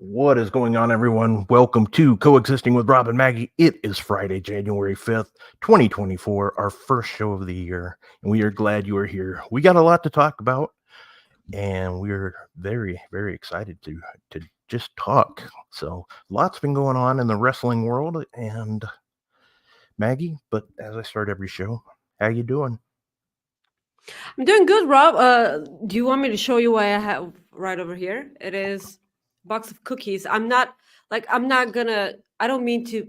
What is going on, everyone? Welcome to Coexisting with Rob and Maggie. It is Friday, January 5th, 2024, our first show of the year, and we are glad you are here. We got a lot to talk about, and we're very, very excited to just talk. So, lots been going on in the wrestling world, and Maggie, but as I start every show, how you doing? I'm doing good, Rob. Do you want me to show you what I have right over here? It is a box of cookies. I don't mean to,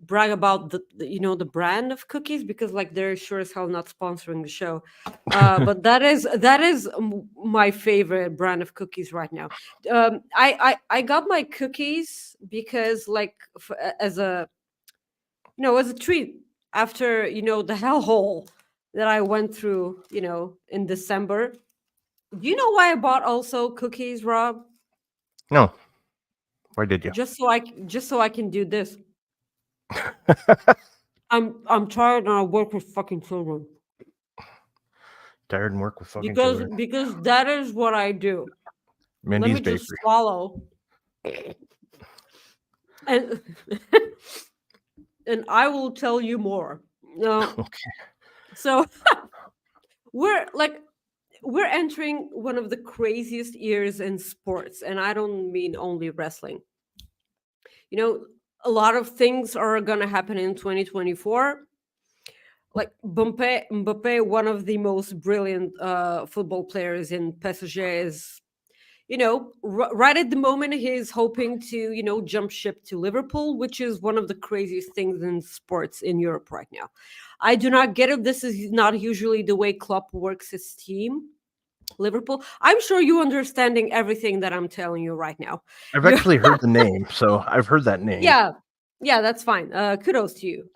brag about the brand of cookies because they're sure as hell not sponsoring the show. But that is my favorite brand of cookies right now. I got my cookies because as a as a treat after the hellhole that I went through, in December. Do you know why I bought also cookies, Rob? No, why did you? Just so I can do this. I'm tired and I work with fucking children. Tired and work with fucking Because children. because that is what I do. Let Mindy's me just Bakery. swallow. And and I will tell you more. Okay. So we're entering one of the craziest years in sports, and I don't mean only wrestling. A lot of things are gonna happen in 2024. Like Mbappe, one of the most brilliant football players in PSG, is right at the moment he's hoping to jump ship to Liverpool, which is one of the craziest things in sports in Europe right now. I do not get it. This is not usually the way Klopp works his team. Liverpool. I'm sure you understanding everything that I'm telling you right now. I've actually heard the name, so I've heard that name. Yeah, that's fine. Kudos to you.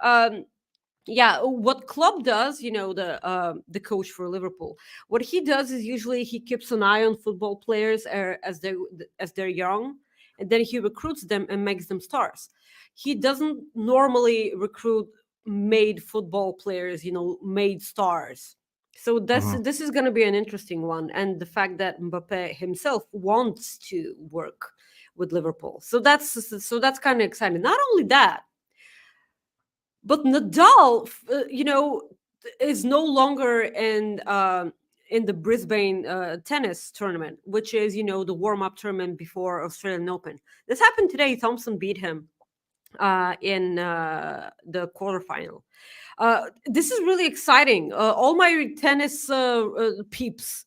Yeah, what Klopp does, the coach for Liverpool, what he does is usually he keeps an eye on football players as they're young, and then he recruits them and makes them stars. He doesn't normally recruit made football players, made stars. So this is going to be an interesting one, and the fact that Mbappe himself wants to work with Liverpool, so that's kind of exciting. Not only that, but Nadal, is no longer in the Brisbane tennis tournament, which is the warm up tournament before Australian Open. This happened today. Thompson beat him in the quarterfinal. This is really exciting. All my tennis peeps,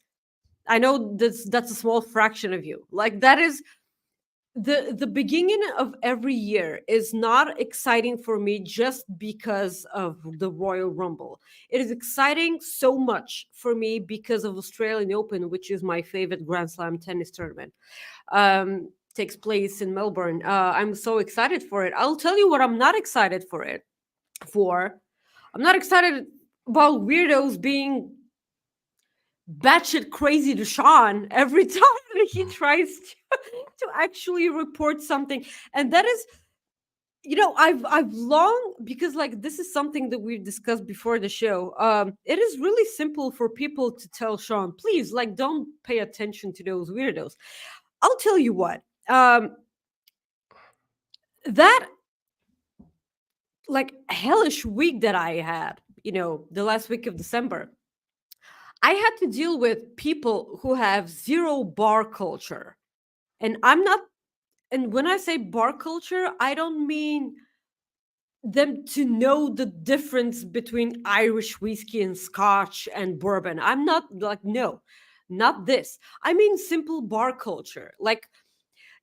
I know that's a small fraction of you. Like that is the beginning of every year is not exciting for me just because of the Royal Rumble. It is exciting so much for me because of Australian Open, which is my favorite Grand Slam tennis tournament. Takes place in Melbourne. I'm so excited for it. I'll tell you what I'm not excited for it for. I'm not excited about weirdos being batshit crazy to Sean every time he tries to actually report something. And that is, I've long, because this is something that we've discussed before the show. It is really simple for people to tell Sean, please, don't pay attention to those weirdos. I'll tell you what, that hellish week that I had, the last week of December, I had to deal with people who have zero bar culture. And when I say bar culture, I don't mean them to know the difference between Irish whiskey and Scotch and bourbon. I'm not no, not this. I mean simple bar culture. Like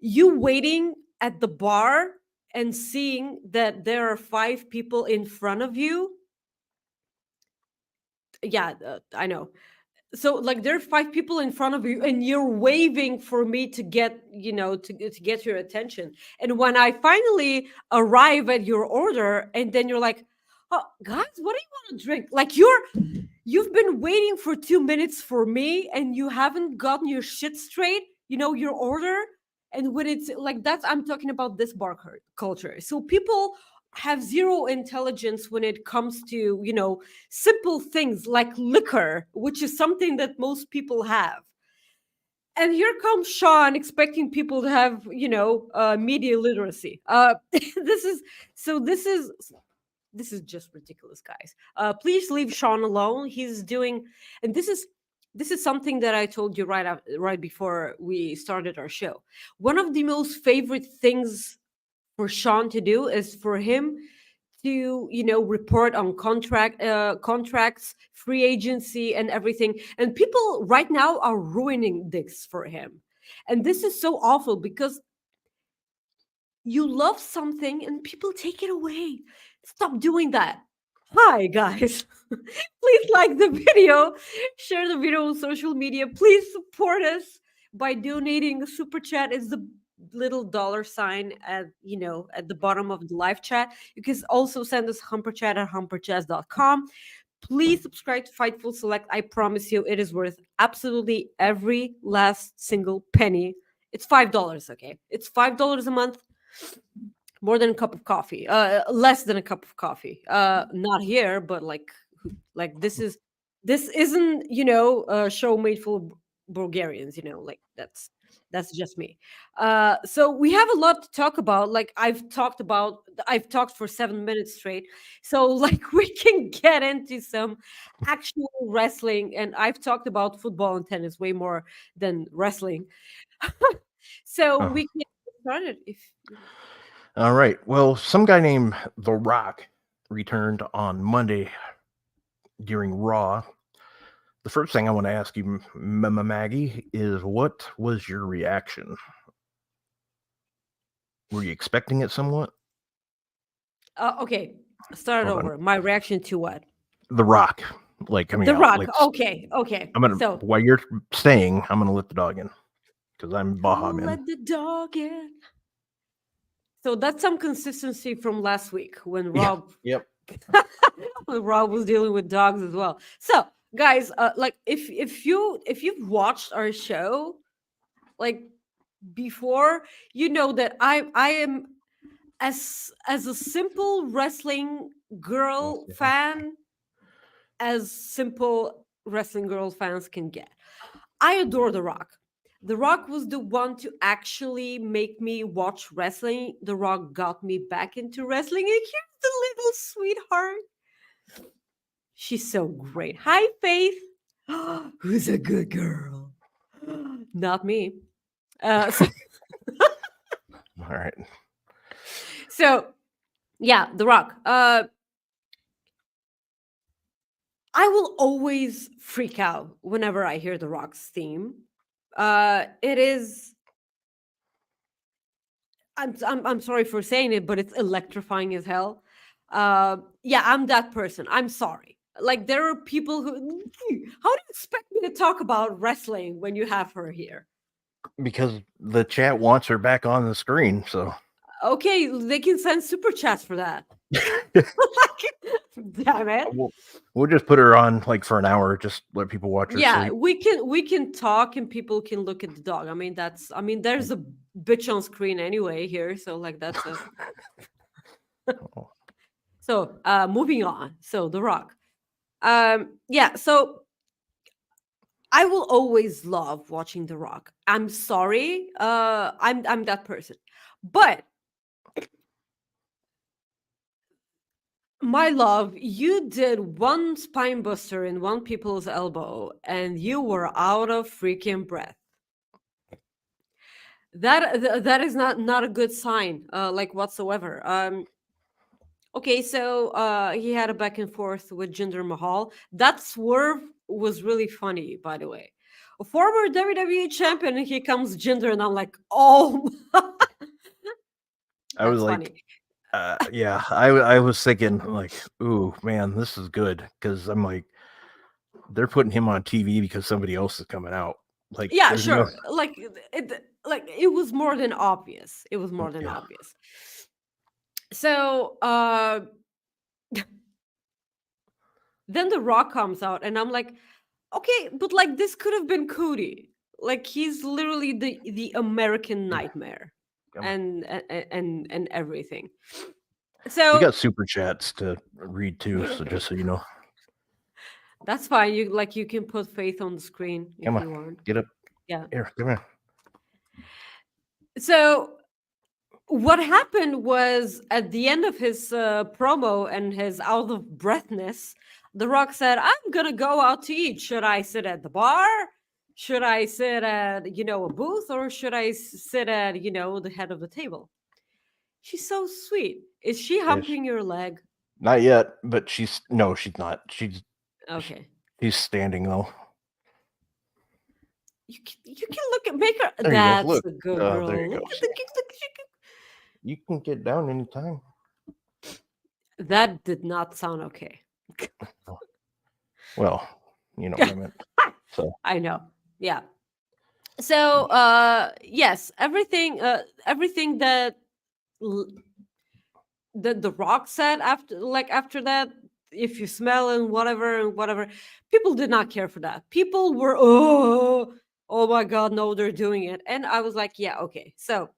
you waiting at the bar and seeing that there are 5 people in front of you. Yeah, I know. So there are 5 people in front of you and you're waving for me to get to get your attention, and when I finally arrive at your order and then you're like, oh guys, what do you want to drink? You've been waiting for 2 minutes for me and you haven't gotten your shit straight, your order. And when it's like that, I'm talking about this bar culture. So people have zero intelligence when it comes to simple things like liquor, which is something that most people have. And here comes Sean expecting people to have, media literacy. This is so. This is just ridiculous, guys. Please leave Sean alone. He's doing, and this is something that I told you right before we started our show. One of the most favorite things for Sean to do is for him to report on contracts, free agency, and everything. And people right now are ruining this for him, and this is so awful because you love something and people take it away. Stop doing that. Hi, guys. Please like the video, share the video on social media. Please support us by donating. Super chat is the little dollar sign at the bottom of the live chat. You can also send us humperchat@humperchats.com. Please subscribe to Fightful Select. I promise you it is worth absolutely every last single penny. It's $5, okay? It's $5 a month. More than a cup of coffee. Less than a cup of coffee. Not here, but like this isn't a show made full of Bulgarians. Like that's just me. So we have a lot to talk about. Like I've talked for 7 minutes straight. So like we can get into some actual wrestling, and I've talked about football and tennis way more than wrestling. So we can get started if. All right. Well, some guy named The Rock returned on Monday during Raw. The first thing I want to ask you, Maggie, is what was your reaction? Were you expecting it somewhat? Okay, start over. My reaction to what? The Rock, like coming The out. Rock. Like, okay. I'm gonna. While you're staying, I'm gonna let the dog in because I'm Baja man. Let the dog in. So that's some consistency from last week when Rob. Yep. when Rob was dealing with dogs as well. So guys, like if you've watched our show, like before, you know that I am as a simple wrestling girl fan as simple wrestling girl fans can get. I adore The Rock. The Rock was the one to actually make me watch wrestling. The Rock got me back into wrestling. And here's the little sweetheart. She's so great. Hi, Faith. Who's a good girl? Not me. All right. So, yeah, The Rock. I will always freak out whenever I hear The Rock's theme. It is. I'm sorry for saying it, but it's electrifying as hell. Yeah, I'm that person. I'm sorry. Like there are people who. How do you expect me to talk about wrestling when you have her here? Because the chat wants her back on the screen, so. Okay, they can send super chats for that. Damn it. We'll just put her on like for an hour, just let people watch her sleep. we can talk and people can look at the dog. There's a bitch on screen anyway here, so like that's a So moving on. So The Rock. So I will always love watching The Rock. I'm sorry. I'm that person. But my love, you did one spine buster in one people's elbow and you were out of freaking breath. That is not a good sign, like whatsoever. Okay, so he had a back and forth with Jinder Mahal. That swerve was really funny, by the way. A former WWE champion, and here comes Jinder, and I'm like, oh. I was like, funny. Yeah, I was thinking like, ooh, man, this is good because I'm like, they're putting him on TV because somebody else is coming out. Like, yeah, sure. No... it was more than obvious. It was more than obvious. So then The Rock comes out, and I'm like, okay, but like this could have been Cody. Like he's literally the American nightmare. And everything. So we got super chats to read too, so just so you know. That's fine. You can put Faith on the screen if you want. Get up. Yeah. Here, come here. So what happened was at the end of his promo and his out of breathness, The Rock said, "I'm gonna go out to eat. Should I sit at the bar? Should I sit at a booth, or should I sit at the head of the table?" She's so sweet. Is she Ish. humping your leg? Not yet, but she's no, she's not. Okay. She's standing though. You can look at make her. There you go. That's Look. a good Oh, there girl. you go. Look at the. You can get down anytime. That did not sound okay. Well, you know what I meant. So I know. Yeah. So yes, everything that the Rock said after that, if you smell and whatever, people did not care for that. People were oh my god, no, they're doing it. And I was like, yeah, okay. So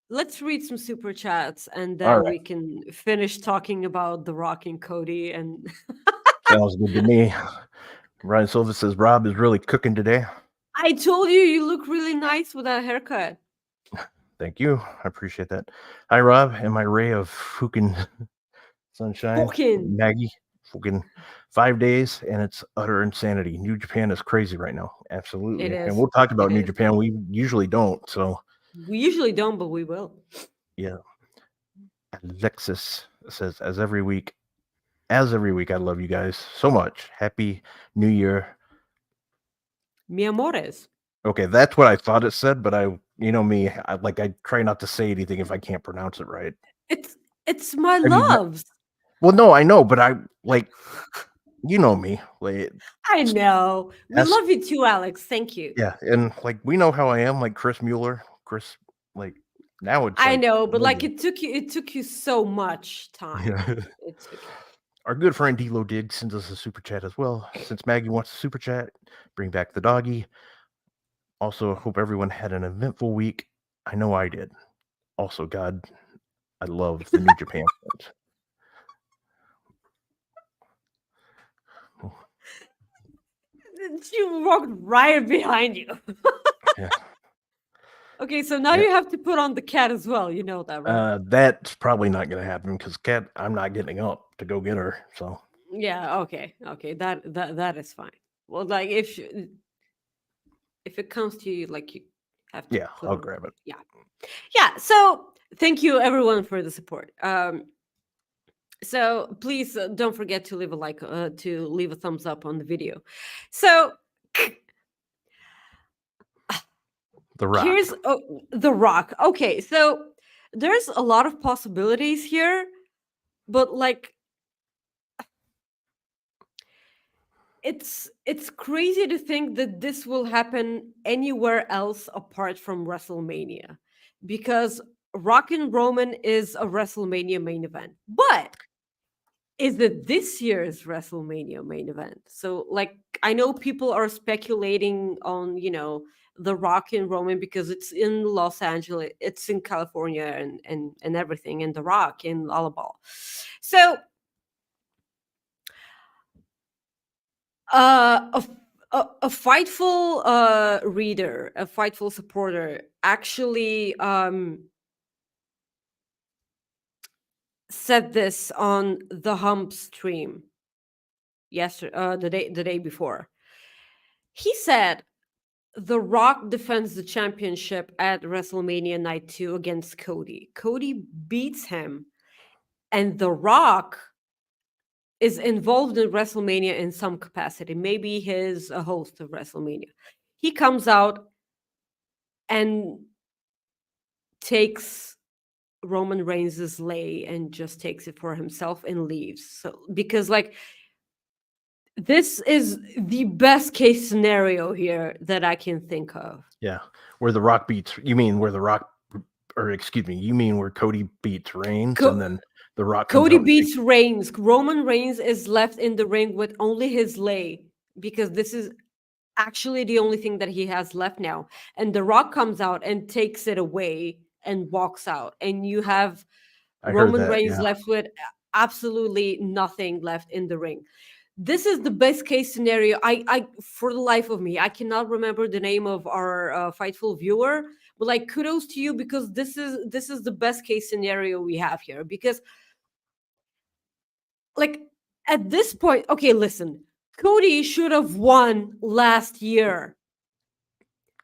let's read some super chats and all then right. we can finish talking about The Rock and Cody. And Sounds good to me. Ryan Silva says Rob is really cooking today. I told you look really nice with that haircut. Thank you. I appreciate that. Hi, Rob, and my ray of fucking sunshine. Fucking. Maggie, fucking 5 days, and it's utter insanity. New Japan is crazy right now. Absolutely. It And is. we'll talk about It New is. Japan. We usually don't. So, We usually don't, but we will. yeah. Alexis says, as every week, I love you guys so much. Happy New Year. Mi amores. Okay, that's what I thought it said, but you know me, I try not to say anything if I can't pronounce it right. It's my Have you met- loves. Well, no, I know, but I you know me. I know. We That's- love you too, Alex. Thank you. Yeah, and we know how I am, like Chris Mueller. Now it's I know, but it took you so much time. Yeah. It took you. Our good friend D'Lo Diggs sends us a super chat as well. Since Maggie wants a super chat, bring back the doggy. Also, hope everyone had an eventful week. I know I did. Also, God, I love the New Japan fans. She walked right behind you. Yeah. Okay, so now you have to put on the cat as well. You know that, right? That's probably not going to happen because Kat, I'm not getting up to go get her. So Yeah. Okay. That is fine. Well, if it comes to you, you have to. yeah, I'll grab it. Yeah. Yeah. So thank you everyone for the support. So please don't forget to leave a like, to leave a thumbs up on the video. So The Rock. here's The Rock. Okay, so there's a lot of possibilities here, but it's crazy to think that this will happen anywhere else apart from WrestleMania, because Rock and Roman is a WrestleMania main event. But is it this year's WrestleMania main event? So I know people are speculating on, The Rock and Roman because it's in Los Angeles, it's in California and everything, and The Rock in Alabama. So a Fightful reader, a Fightful supporter actually said this on the Hump stream yesterday, the day before. He said The Rock defends the championship at WrestleMania Night 2 against Cody. Cody beats him, and The Rock is involved in WrestleMania in some capacity. Maybe he's a host of WrestleMania. He comes out and takes Roman Reigns' lay and just takes it for himself and leaves. So because this is the best case scenario here that I can think of. Yeah, where The Rock beats. You mean where The Rock, or excuse me, you mean where Cody beats Reigns, and then The Rock. Cody beats Reigns. Roman Reigns is left in the ring with only his lay, because this is actually the only thing that he has left now. And The Rock comes out and takes it away and walks out, and you have Roman Reigns left with absolutely nothing left in the ring. this is the best case scenario. I for the life of me, I cannot remember the name of our Fightful viewer, but like kudos to you, because this is the best case scenario we have here. Because like at this point, okay, listen, Cody should have won last year.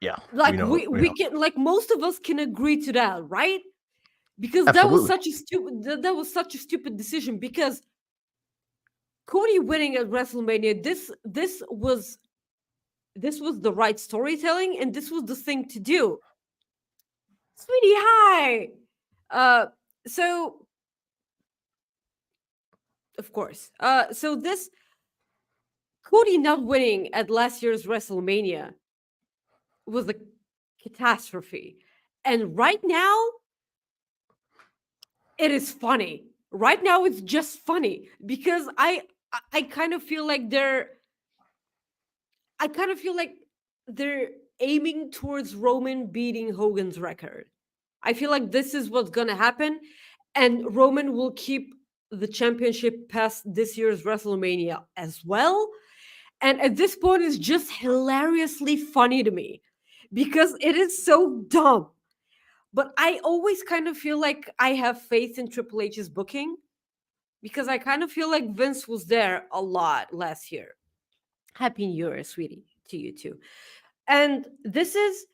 Yeah, Like we we know. can, like most of us can agree to that, right? Because Absolutely. that was such a stupid decision. Because Cody winning at WrestleMania, this was the right storytelling, and this was the thing to do. Sweetie, hi. So of course, so this Cody not winning at last year's WrestleMania was a catastrophe, and right now it is funny. Right now it's just funny because I kind of feel like they're aiming towards Roman beating Hogan's record. I feel like this is what's gonna happen, and Roman will keep the championship past this year's WrestleMania as well. And at this point, it's just hilariously funny to me because it is so dumb. But I always kind of feel like I have faith in Triple H's booking, because I kind of feel like Vince was there a lot last year. Happy New Year, sweetie, to you too. And this is,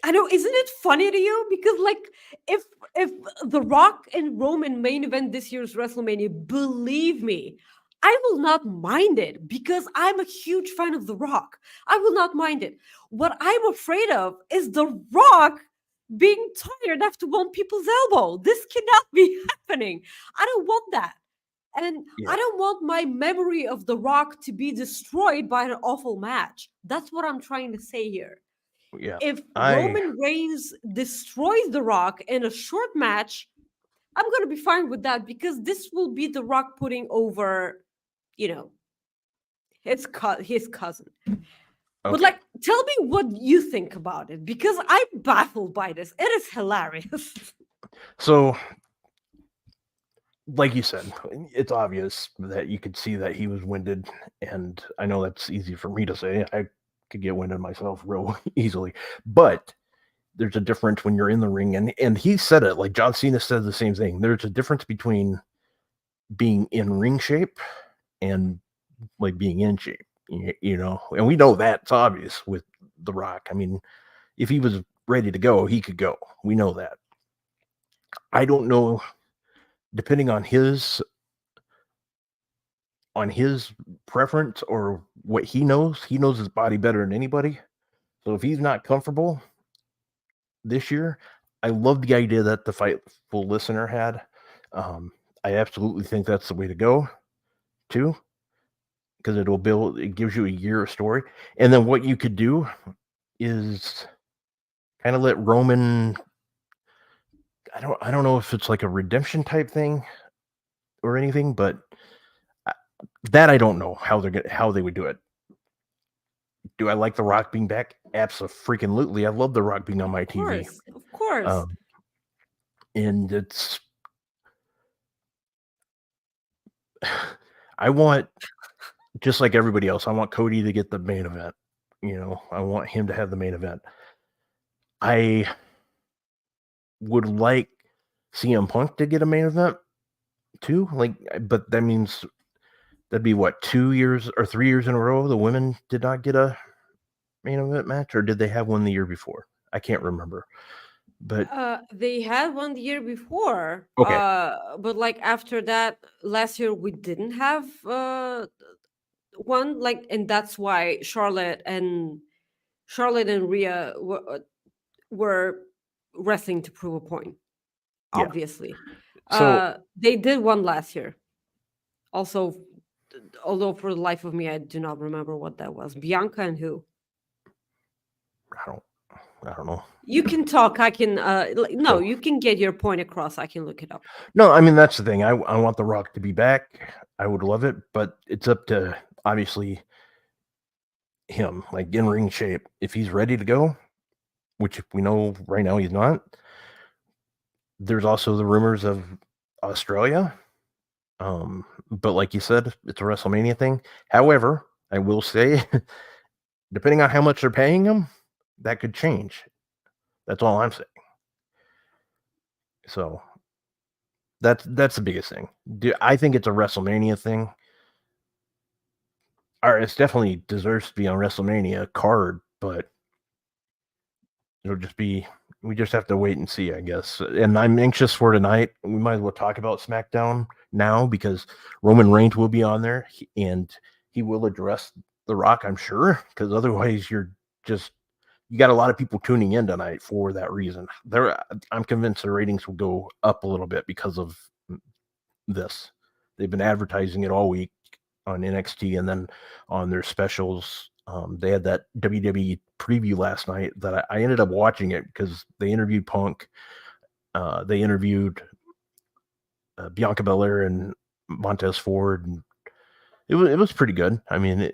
I know, isn't it funny to you? Because like if if The Rock and Roman main event this year's WrestleMania, believe me, I will not mind it because I'm a huge fan of The Rock. I will not mind it. What I'm afraid of is The Rock being tired after one people's elbow. This cannot be happening. I don't want that. And Yeah, I don't want my memory of The Rock to be destroyed by an awful match. That's what I'm trying to say here. yeah. If I Roman Reigns destroys The Rock in a short match, I'm going to be fine with that, because this will be The Rock putting over, you know, his cousin. But okay. like, tell me what you think about it, because I'm baffled by this. It is hilarious. So, like you said, it's obvious that you could see that he was winded, and I know that's easy for me to say. I could get winded myself real easily, but there's a difference when you're in the ring, and he said it. Like John Cena said the same thing. There's a difference between being in ring shape and like being in shape, you know. And we know that's obvious with The Rock. I mean, if he was ready to go, he could go. We know that. I don't know, depending on his preference or what he knows his body better than anybody. So if he's not comfortable this year, I love the idea that the Fightful listener had. Um, I absolutely think that's the way to go too, because it gives you a year of story. And then what you could do is kind of let Roman, I don't know if it's like a redemption type thing or anything, but that I don't know how they would do it. Do I like The Rock being back? Absolutely. I love The Rock being on my Of TV. course, of course. Um, and it's I want, just like everybody else, I want Cody to get the main event. You know, I want him to have the main event. I would like CM Punk to get a main event too. Like, but that means that'd be what, 2 years or 3 years in a row the women did not get a main event match, or did they have one the year before? I can't remember. But They had one the year before, okay, but like after that, last year we didn't have one. Like, and that's why Charlotte and Rhea were wrestling to prove a point. yeah. Obviously, So they did one last year. Also, although for the life of me, I do not remember what that was. Bianca and who? I don't I don't know. You can talk. I can. No, So you can get your point across. I can look it up. no, I mean that's the thing. I want The Rock to be back. I would love it, but it's up to obviously him, like in ring shape. If he's ready to go, which we know right now he's not. There's also the rumors of Australia. but like you said, it's a WrestleMania thing. However, I will say, depending on how much they're paying him, that could change. That's all I'm saying. So that's the biggest thing. I think it's a WrestleMania thing. Or it's definitely deserves to be on WrestleMania card, but it'll just be, we just have to wait and see, I guess. And I'm anxious for tonight. We might as well talk about SmackDown now because Roman Reigns will be on there and he will address The Rock, I'm sure, because otherwise you got a lot of people tuning in tonight for that reason. I'm convinced the ratings will go up a little bit because of this. They've been advertising it all week on NXT and then on their specials. They had that WWE preview last night that I ended up watching it because they interviewed Punk. They interviewed Bianca Belair and Montez Ford. And it was pretty good. I mean,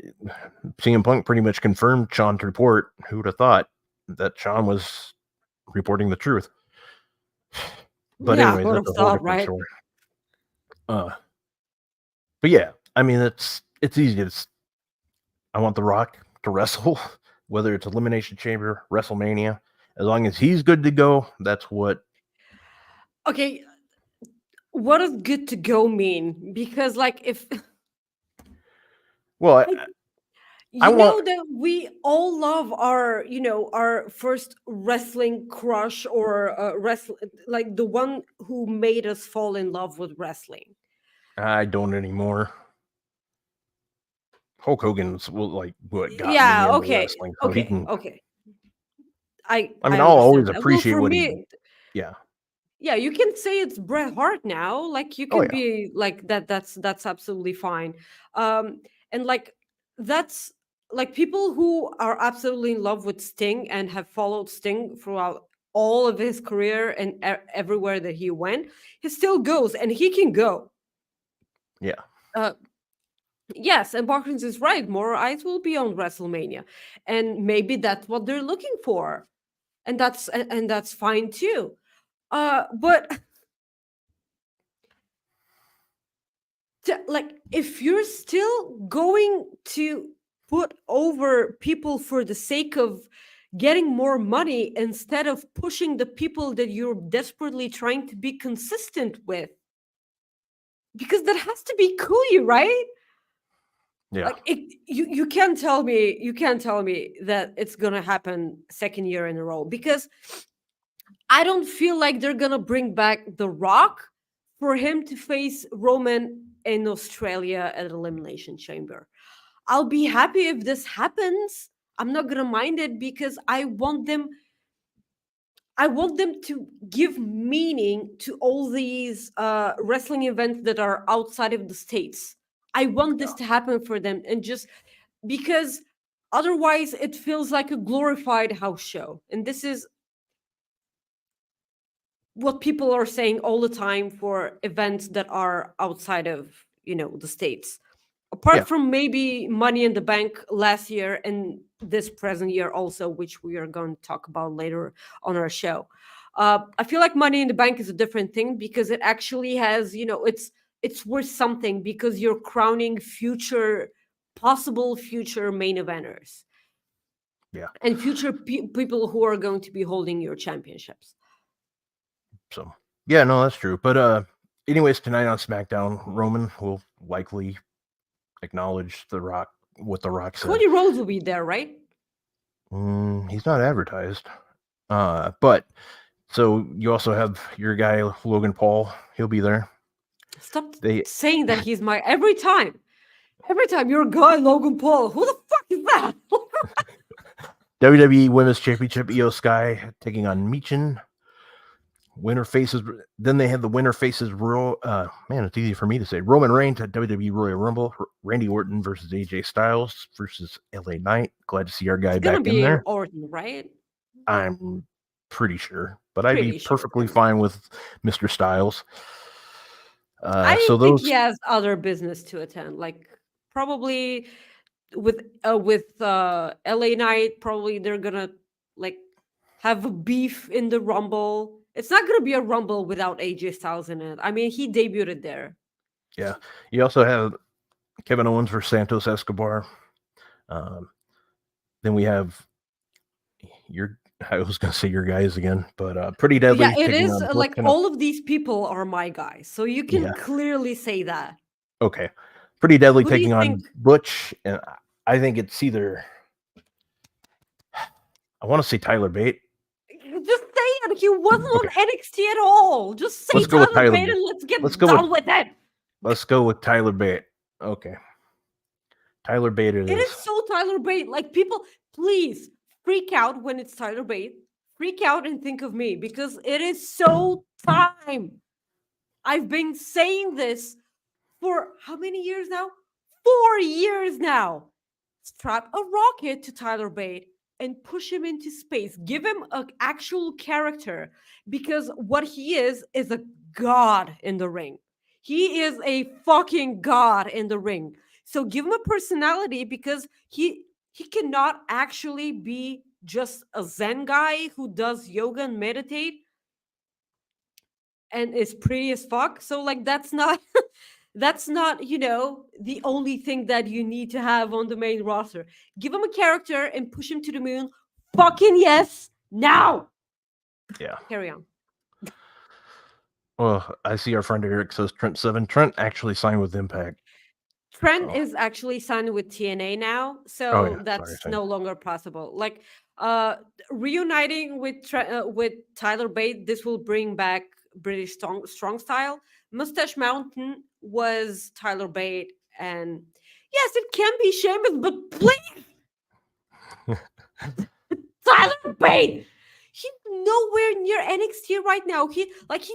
CM Punk pretty much confirmed Sean's report. Who would have thought that Sean was reporting the truth? But Yeah, anyways, who would that's have a whole thought, different right? story. But yeah, I mean, it's easy. I want The Rock to wrestle, whether it's Elimination Chamber, WrestleMania. As long as he's good to go, that's what. Okay, what does good to go mean? Because like if Well, like, I you want. know that we all love our, our first wrestling crush or wrestle, like the one who made us fall in love with wrestling. I don't anymore. Hulk Hogan's what got me Yeah, into okay. wrestling, so he Okay. can. Okay. I I mean, I'll always understand that. Well, appreciate for what he. me, Yeah. yeah, you can say it's Bret Hart now. Like you Oh can yeah. be like that. That's absolutely fine. And like that's like people who are absolutely in love with Sting and have followed Sting throughout all of his career and everywhere that he went, he still goes and he can go. Yeah. Uh, yes, and Barkins is right. More eyes will be on WrestleMania, and maybe that's what they're looking for, and that's fine too. But like if you're still going to put over people for the sake of getting more money instead of pushing the people that you're desperately trying to be consistent with, because that has to be Cody, right? Yeah. Like you can't tell me that it's gonna happen second year in a row, because I don't feel like they're gonna bring back The Rock for him to face Roman in Australia at Elimination Chamber. I'll be happy if this happens. I'm not gonna mind it because I want them to give meaning to all these wrestling events that are outside of the states. I want this to happen for them, and just because otherwise it feels like a glorified house show. And this is what people are saying all the time for events that are outside of, the states, apart Yeah. from maybe Money in the Bank last year and this present year also, which we are going to talk about later on our show. I feel like Money in the Bank is a different thing because it actually has, it's worth something because you're crowning possible future main eventers Yeah. and future people who are going to be holding your championships. So yeah, no, that's true. But anyways, tonight on SmackDown, Roman will likely acknowledge The Rock, what The Rock said. Cody Rhodes will be there, right? He's not advertised. But so you also have your guy Logan Paul. He'll be there. Stop They saying that he's my every time. Every time your guy Logan Paul. Who the fuck is that? WWE Women's Championship, Io Sky taking on Michin. Winner faces. Then they have the winner faces Raw. Man, it's easy for me to say. Roman Reigns at WWE Royal Rumble. Randy Orton versus AJ Styles versus LA Knight. Glad to see our guy It's gonna back in be there. Orton, right? I'm pretty sure, but I'd be Pretty sure it's perfectly gonna be. fine with Mr. Styles. I So think those. he has other business to attend, like probably with LA Knight. Probably they're gonna like have a beef in the Rumble. It's not gonna be a Rumble without AJ Styles in it. I mean, he debuted there. Yeah. You also have Kevin Owens versus Santos Escobar. Then we have I was going to say your guys again, but Pretty Yeah, Deadly it taking is on like Butch. all of these people are my guys, so you Yeah. can clearly say that. Okay. Pretty Deadly Who do taking you think? on Butch, and I think it's either. I want to say Tyler Bate. Just say it. He wasn't Okay. on NXT at all. Just say Let's go with Tyler Tyler Bate Bate. and let's get Let's go done with it. Let's go with Tyler Bate. Okay. Tyler Bate it It is. is so Tyler Bate. Like, people, please freak out when it's Tyler Bate. Freak out and think of me because it is so time. I've been saying this for how many years now? 4 years now. Strap a rocket to Tyler Bate and push him into space. Give him an actual character because what he is a god in the ring. He is a fucking god in the ring. So give him a personality because he cannot actually be just a Zen guy who does yoga and meditate and is pretty as fuck. So like that's not that's not, the only thing that you need to have on the main roster. Give him a character and push him to the moon. Fucking yes, now. Yeah. Carry on. Well, I see our friend Eric says Trent 7. Trent actually signed with Impact. Trent So. is actually signed with TNA now, Oh, so yeah. that's Sorry. no longer possible. Like reuniting with Tyler Bate, this will bring back British strong style. Mustache Mountain was Tyler Bate, and yes, it can be Sheamus, but please, Tyler Bate, he's nowhere near NXT right now. He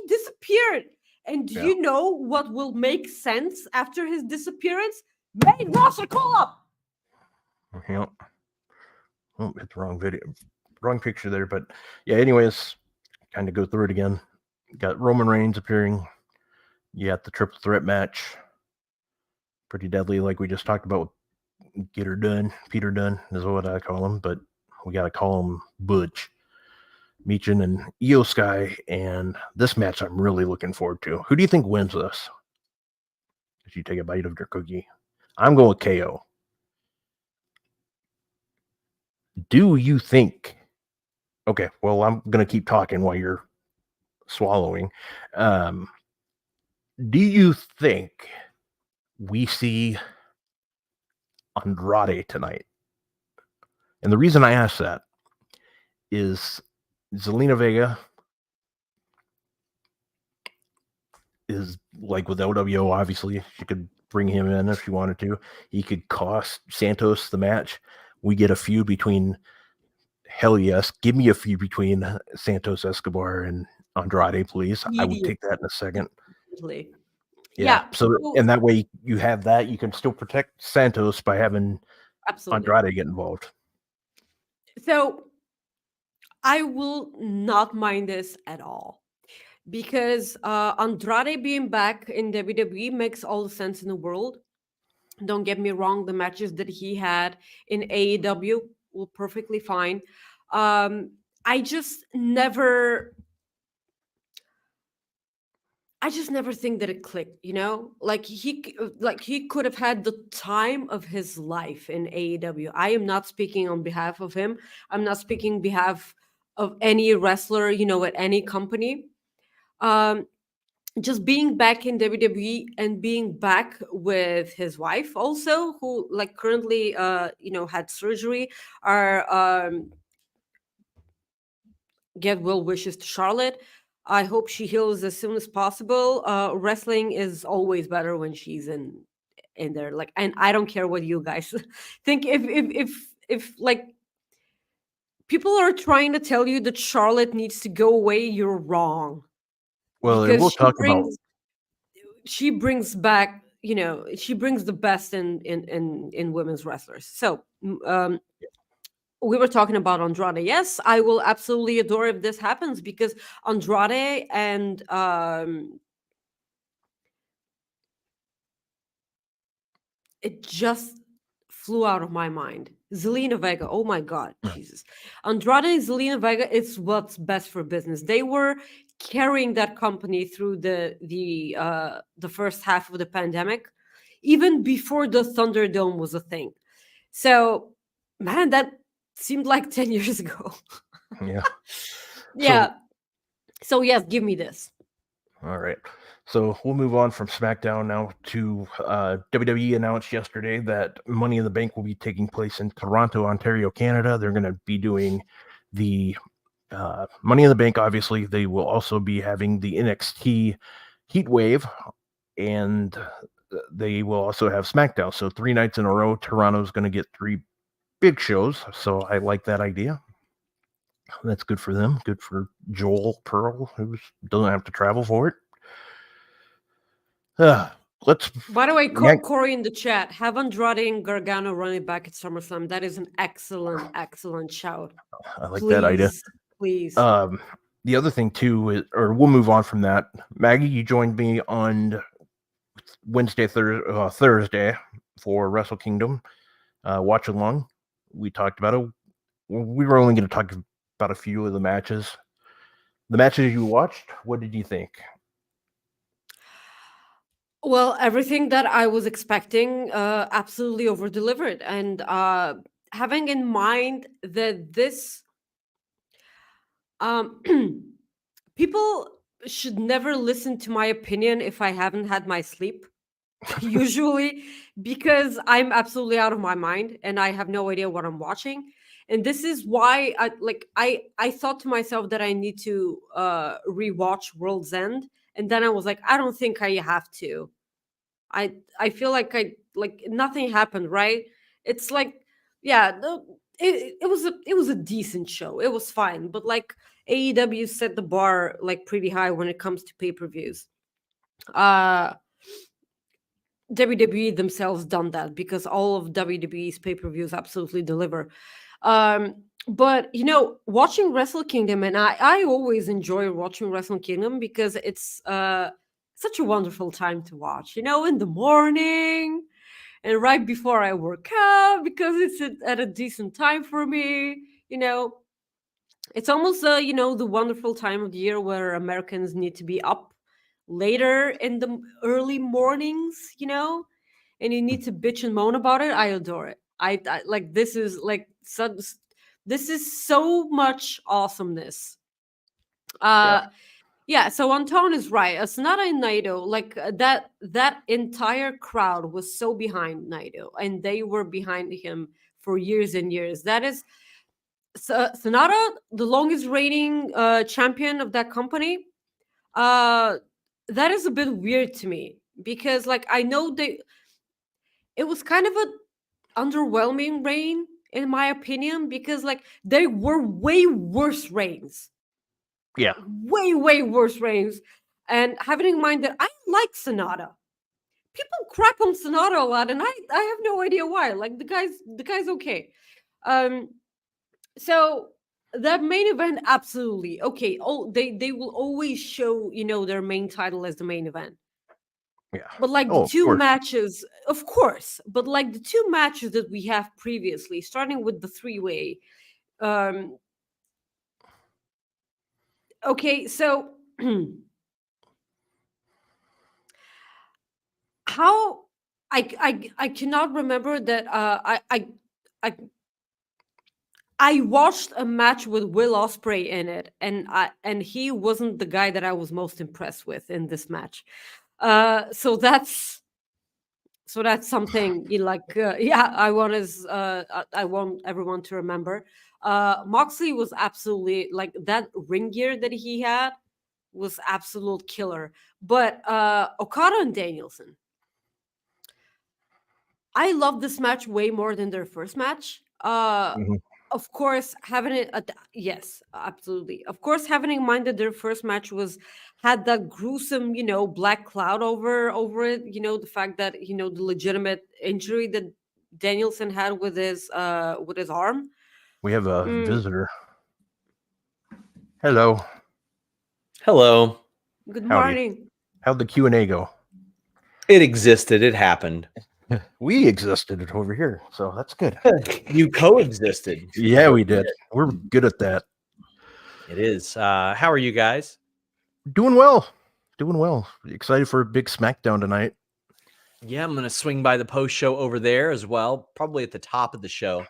disappeared. And do Yeah. you know what will make sense after his disappearance? Main roster call up. Yeah. Oh, hit the wrong video, wrong picture there. But yeah, anyways, kind of go through it again. Got Roman Reigns appearing. You got the triple threat match. Pretty Deadly, like we just talked about. Get her done. Peter Dunn is what I call him, but we got to call him Butch. Meechin and Io Sky. And this match I'm really looking forward to. Who do you think wins this? As you take a bite of your cookie. I'm going with KO. Do you think? Okay, well, I'm going to keep talking while you're swallowing. Do you think we see Andrade tonight? And the reason I ask that is Zelina Vega is like with LWO, obviously. She could bring him in if she wanted to. He could cost Santos the match. We get a feud between, hell yes, give me a feud between Santos Escobar and Andrade, please. I would take that in a second. Yeah. So, and that way you have that. You can still protect Santos by having Andrade get involved. So I will not mind this at all because Andrade being back in WWE makes all the sense in the world. Don't get me wrong, the matches that he had in AEW were perfectly fine. I just never think that it clicked, like he could have had the time of his life in AEW. I am not speaking on behalf of him. I'm not speaking on behalf of any wrestler, at any company. Just being back in WWE and being back with his wife also, who like currently had surgery, are get well wishes to Charlotte. I hope she heals as soon as possible. Wrestling is always better when she's in there. Like, and I don't care what you guys think. If like people are trying to tell you that Charlotte needs to go away, you're wrong. Well, Because we'll talk about. She brings back, she brings the best in women's wrestlers. So we were talking about Andrade. Yes, I will absolutely adore if this happens because Andrade and it just flew out of my mind. Zelina Vega. Oh my God, Jesus. Andrade and Zelina Vega, it's what's best for business. They were carrying that company through the first half of the pandemic, even before the Thunderdome was a thing. So, man, that seemed like 10 years ago. Yeah. Yeah. So yes, give me this. All right. So we'll move on from SmackDown now to WWE announced yesterday that Money in the Bank will be taking place in Toronto, Ontario, Canada. They're going to be doing the Money in the Bank. Obviously, they will also be having the NXT Heat Wave, and they will also have SmackDown. So 3 nights in a row, Toronto's going to get 3 big shows. So I like that idea. That's good for them. Good for Joel Pearl, who doesn't have to travel for it. Let's. By the way, Corey in the chat, have Andrade and Gargano running back at SummerSlam. That is an excellent, excellent shout. I like that idea. Please. The other thing too is, or we'll move on from that. Maggie, you joined me on Thursday for Wrestle Kingdom watch along. We talked about it. We were only going to talk about a few of the matches. The matches you watched, what did you think? Well, everything that I was expecting absolutely over-delivered. And having in mind that this... people should never listen to my opinion if I haven't had my sleep, usually, because I'm absolutely out of my mind and I have no idea what I'm watching. And this is why I thought to myself that I need to rewatch World's End. And then I was like, I don't think I have to. I feel like nothing happened, right? It's like, yeah, it was a decent show. It was fine, but like AEW set the bar like pretty high when it comes to pay-per-views. WWE themselves done that because all of WWE's pay-per-views absolutely deliver. But watching Wrestle Kingdom, and I always enjoy watching Wrestle Kingdom because it's such a wonderful time to watch, in the morning and right before I work out because it's at a decent time for me. It's almost the wonderful time of the year where Americans need to be up later in the early mornings, and you need to bitch and moan about it. I adore it. I like this is like this is so much awesomeness. Yeah, so Anton is right. Sonata and Naito, like that entire crowd was so behind Naito, and they were behind him for years and years. That is Sonata, the longest reigning champion of that company. That is a bit weird to me because, like, I know it was kind of a underwhelming reign in my opinion because, like, there were way worse reigns. Yeah. Way worse reigns. And having in mind that I like Sonata. People crap on Sonata a lot, and I have no idea why. Like the guy's okay. So that main event, absolutely. Okay. Oh, they will always show, their main title as the main event. Yeah. But like the two matches, of course, but like the two matches that we have previously, starting with the 3-way, okay, so how I cannot remember that I watched a match with Will Ospreay in it, and he wasn't the guy that I was most impressed with in this match. So that's something I want everyone to remember. Moxley was absolutely, like, that ring gear that he had was absolute killer. But Okada and Danielson, I love this match way more than their first match. Of course, having it, yes, absolutely. Of course, having in mind that their first match had that gruesome, black cloud over it. The fact that the legitimate injury that Danielson had with his arm. We have a visitor. Hello. Good morning. How'd the Q&A go? It existed. It happened. We existed over here, so that's good. You coexisted. Yeah, we did. We're good at that. It is. How are you guys? Doing well. Excited for a big SmackDown tonight. Yeah, I'm going to swing by the post show over there as well, probably at the top of the show,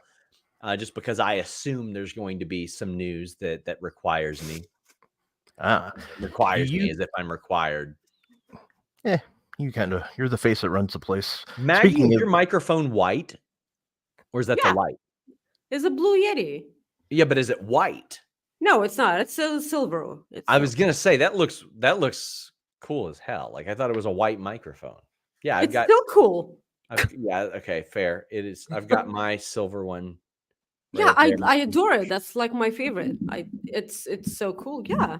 just because I assume there's going to be some news that requires me. Requires me as if I'm required. Yeah, you're the face that runs the place. Maggie, is your microphone white? Or is that the light? It's a Blue Yeti. Yeah, but is it white? No, it's not. It's silver. I was going to say that looks cool as hell. Like I thought it was a white microphone. Yeah, it's still cool. Yeah, okay, fair. It is. I've got my silver one. Yeah, I adore it. That's like my favorite. It's so cool. Yeah.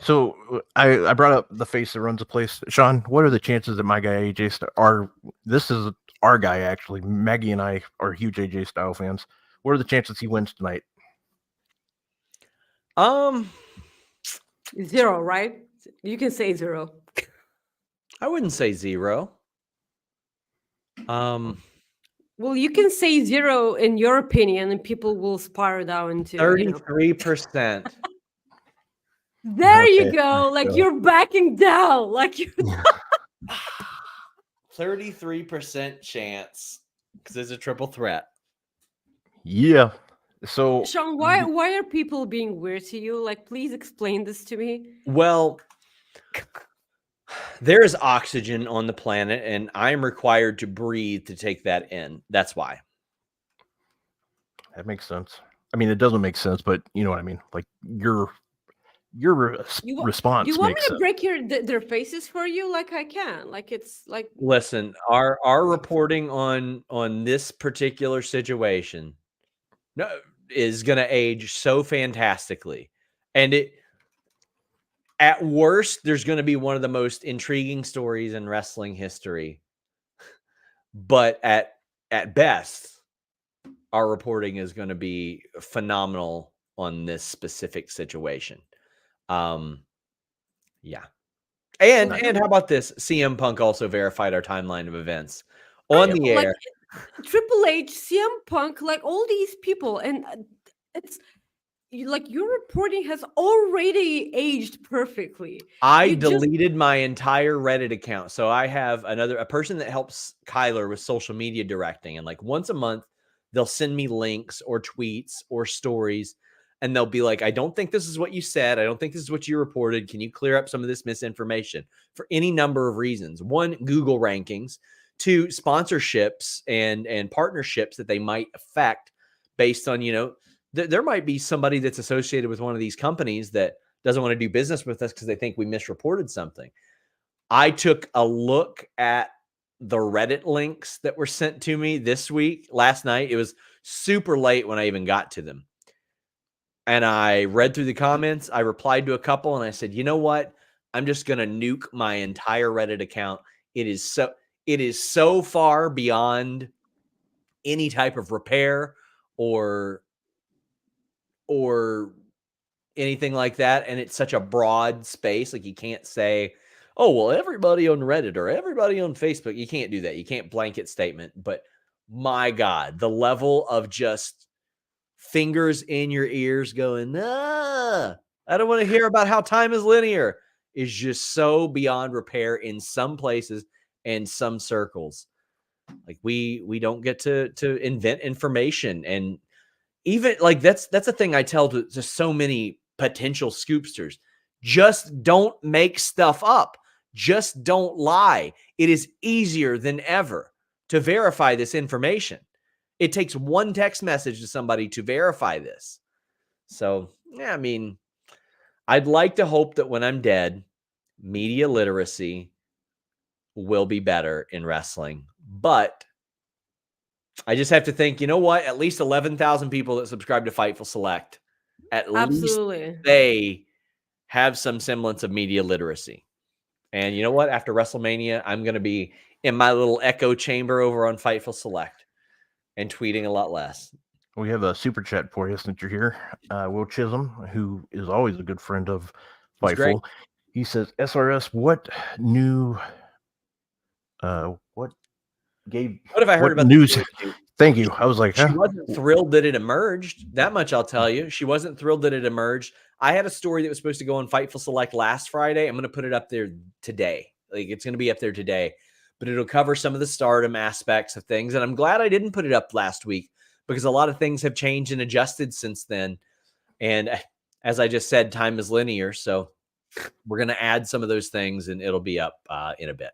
So I brought up the face that runs the place. Sean, what are the chances that my guy AJ this is our guy actually. Maggie and I are huge AJ Styles fans. What are the chances he wins tonight? 0, right? You can say 0. I wouldn't say 0. Well, you can say 0 in your opinion, and people will spiral down into 33%. There you go. Like you're backing down. Like you 33% chance because it's a triple threat. Yeah. So Sean, why are people being weird to you? Like, please explain this to me. Well, there is oxygen on the planet, and I'm required to breathe to take that in. That's why. That makes sense. I mean, it doesn't make sense, but you know what I mean. Like your response. Do you want me to break their faces for you? Like I can. Like it's like. Listen, our reporting on this particular situation is going to age so fantastically, and at worst, there's going to be one of the most intriguing stories in wrestling history. But at best, our reporting is going to be phenomenal on this specific situation. Yeah. And how about this? CM Punk also verified our timeline of events on the air. Triple H, CM Punk, like all these people, and it's like your reporting has already aged perfectly. I deleted my entire Reddit account. So I have a person that helps Kyler with social media directing. And like once a month, they'll send me links or tweets or stories. And they'll be like, I don't think this is what you said. I don't think this is what you reported. Can you clear up some of this misinformation? For any number of reasons. 1, Google rankings. 2, sponsorships and partnerships that they might affect based on, there might be somebody that's associated with one of these companies that doesn't want to do business with us because they think we misreported something. I took a look at the Reddit links that were sent to me last night. It was super late when I even got to them. And I read through the comments. I replied to a couple and I said, you know what? I'm just going to nuke my entire Reddit account. It is so far beyond any type of repair or anything like that. And it's such a broad space. Like you can't say, oh, well, everybody on Reddit or everybody on Facebook. You can't do that. You can't blanket statement. But my God, the level of just fingers in your ears going, I don't want to hear about how time is linear is just so beyond repair in some places and some circles. Like we don't get to invent information. And even like that's a thing I tell to so many potential scoopsters. Just don't make stuff up. Just don't lie. It is easier than ever to verify this information. It takes one text message to somebody to verify this. So, yeah, I mean, I'd like to hope that when I'm dead, media literacy will be better in wrestling. But I just have to think, you know what? At least 11,000 people that subscribe to Fightful Select, at least they have some semblance of media literacy. And you know what? After WrestleMania, I'm going to be in my little echo chamber over on Fightful Select and tweeting a lot less. We have a super chat for you since you're here. Will Chisholm, who is always a good friend of Fightful, he says, SRS, what new What have I heard about news? The story? Thank you. I was like, She wasn't thrilled that it emerged. That much I'll tell you. She wasn't thrilled that it emerged. I had a story that was supposed to go on Fightful Select last Friday. I'm going to put it up there today. Like, it's going to be up there today, but it'll cover some of the stardom aspects of things. And I'm glad I didn't put it up last week because a lot of things have changed and adjusted since then. And as I just said, time is linear. So we're going to add some of those things and it'll be up in a bit.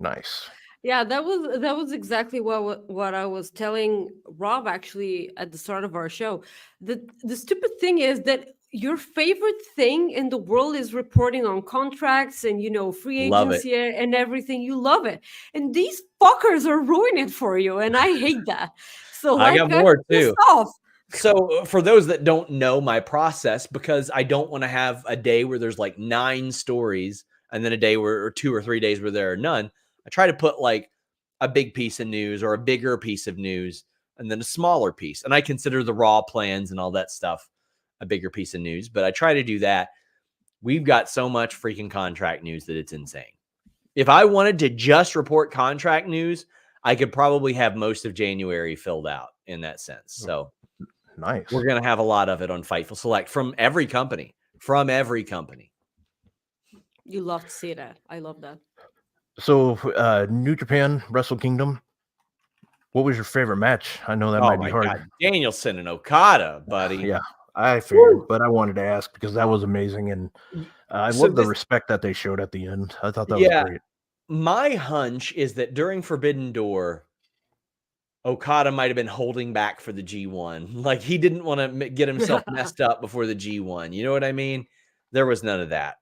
nice. Yeah, that was exactly what I was telling Rob actually at the start of our show. The stupid thing is that your favorite thing in the world is reporting on contracts and free Love it. agency and everything. You love it, and these fuckers are ruining it for you, and I hate that. So I got more I'm pissed too. off. So for those that don't know my process, because I don't want to have a day where there's like 9 stories and then a day or 2 or 3 days where there are none, I try to put like a big piece of news or a bigger piece of news and then a smaller piece. And I consider the Raw plans and all that stuff a bigger piece of news, but I try to do that. We've got so much freaking contract news that it's insane. If I wanted to just report contract news, I could probably have most of January filled out in that sense. So nice. We're going to have a lot of it on Fightful Select from every company. You love to see that. I love that. So, New Japan Wrestle Kingdom. What was your favorite match? I know that might be hard. God. Danielson and Okada, buddy. Yeah, I figured, but I wanted to ask because that was amazing, and I love the respect that they showed at the end. I thought that was great. My hunch is that during Forbidden Door, Okada might have been holding back for the G1. Like, he didn't want to get himself messed up before the G1. You know what I mean? There was none of that.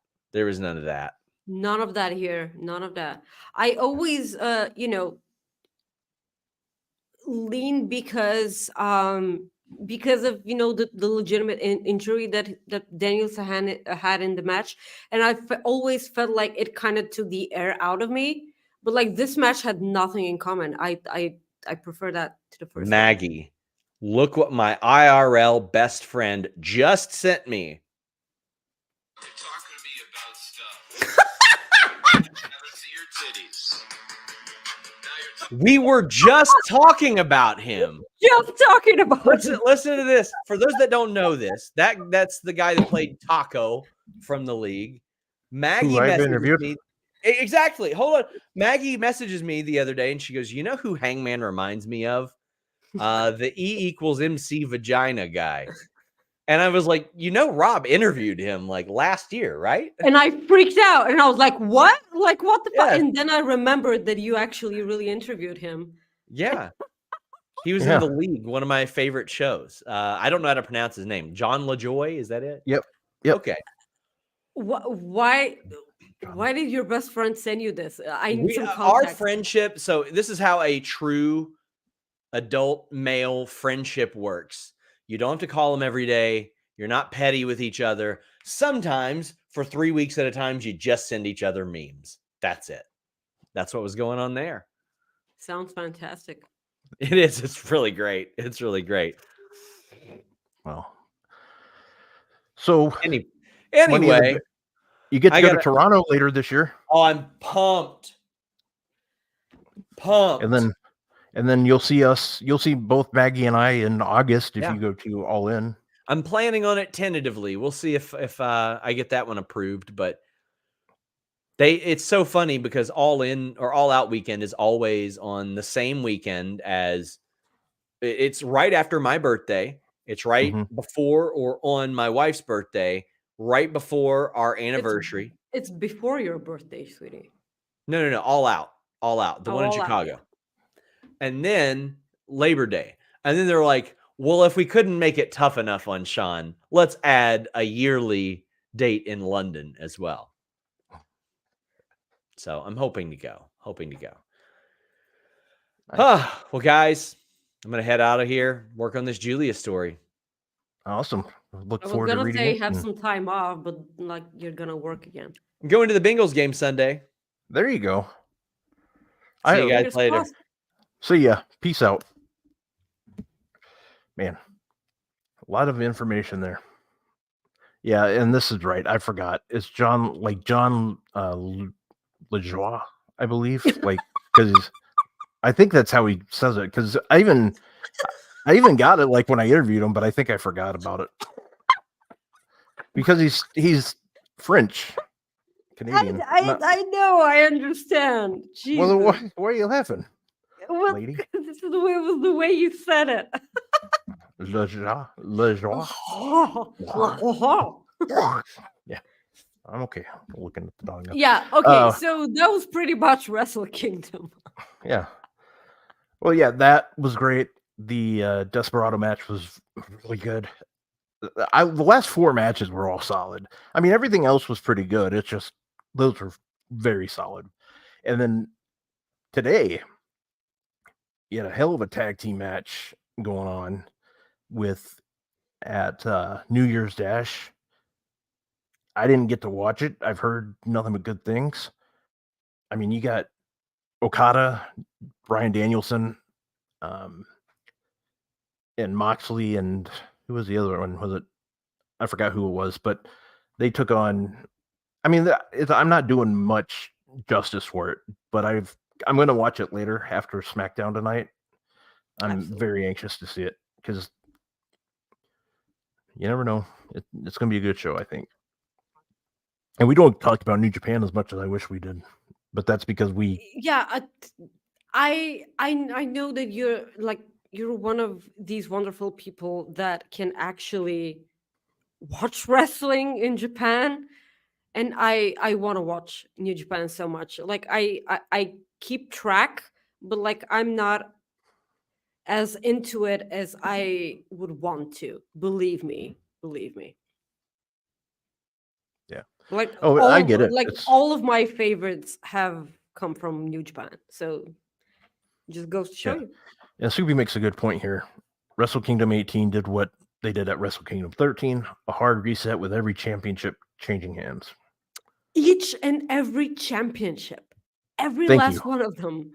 None of that here. None of that. I always, lean because of the legitimate injury that Danielson had in the match, and I always felt like it kind of took the air out of me. But like, this match had nothing in common. I prefer that to the first Maggie, look what my IRL best friend just sent me. They're talking to me about stuff. Never see your titties. We were just talking about him. Just talking about Listen to this. For those that don't know this, that's the guy that played Taco from the league. Maggie messages me. Exactly. Hold on. Maggie messages me the other day and she goes, "You know who Hangman reminds me of? The E = MC vagina guy." And I was like, Rob interviewed him like last year, right? And I freaked out and I was like, what? Like, what the fuck? Yeah. And then I remembered that you actually really interviewed him. Yeah. He was in the league, one of my favorite shows. I don't know how to pronounce his name. John LaJoy, is that it? Yep. Okay. Why did your best friend send you this? I need some context. Our friendship, so this is how a true adult male friendship works. You don't have to call them every day. You're not petty with each other. Sometimes for 3 weeks at a time, you just send each other memes. That's it. That's what was going on there. Sounds fantastic. It is. It's really great. It's really great. Well, so anyway, you get to go to Toronto later this year. Oh, I'm pumped. And then you'll see both Maggie and I in August if you go to All In. I'm planning on it tentatively. We'll see if I get that one approved, but it's so funny because All In or All Out weekend is always on the same weekend as it's right after my birthday. It's right before or on my wife's birthday, right before our anniversary. It's before your birthday, sweetie. No. All Out. The one in Chicago. Yeah. And then Labor Day. And then they're like, well, if we couldn't make it tough enough on Sean, let's add a yearly date in London as well. So I'm hoping to go. Nice. Well, guys, I'm going to head out of here, work on this Julia story. Awesome. Look forward to reading it. I was going to say have some time off, but like you're going to work again. I'm going to the Bengals game Sunday. There you go. See you guys later. See ya. Peace out. Man, a lot of information there. Yeah, and this is right. I forgot. It's John LaJoie, I believe. Like, because I think that's how he says it, because I even got it like when I interviewed him, but I think I forgot about it because he's French Canadian. I know, I understand. Jesus. Well, why are you laughing, Well, lady? this is the way you said it. Le joie. Yeah, I'm okay. I'm looking at the dog now. Yeah, okay, so that was pretty much Wrestle Kingdom. Yeah. Well, yeah, that was great. The Desperado match was really good. The last 4 matches were all solid. I mean, everything else was pretty good. It's just those were very solid. And then today, you had a hell of a tag team match going on at New Year's Dash. I didn't get to watch it. I've heard nothing but good things. I mean, you got Okada, Bryan Danielson, and Moxley, and who was the other one? Was it? I forgot who it was, but they took on. I mean, I'm not doing much justice for it, but I'm going to watch it later after SmackDown tonight. I'm Absolutely. very anxious to see it because you never know. It's going to be a good show, I think. And we don't talk about New Japan as much as I wish we did, but that's because Yeah, I know that you're one of these wonderful people that can actually watch wrestling in Japan, and I want to watch New Japan so much. Like I keep track, but like I'm not as into it as I would want to. Believe me. Yeah. Like I get it. all of my favorites have come from New Japan. So just goes to show you. Yeah, Subi makes a good point here. Wrestle Kingdom 18 did what they did at Wrestle Kingdom 13, a hard reset with every championship changing hands. Each and every championship. Every Thank last you. one of them.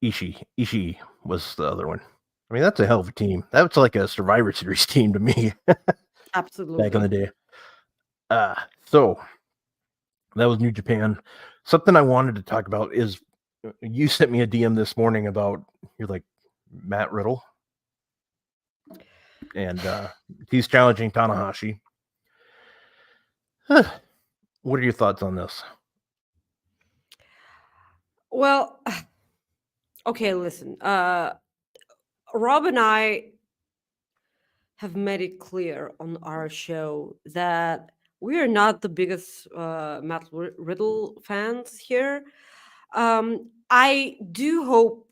Ishii was the other one. I mean, that's a hell of a team. That's like a Survivor Series team to me. Absolutely. Back in the day. So that was New Japan. Something I wanted to talk about is you sent me a DM this morning about you're like Matt Riddle. And he's challenging Tanahashi. What are your thoughts on this? Well, okay, listen. Rob and I have made it clear on our show that we are not the biggest Matt Riddle fans here. I do hope,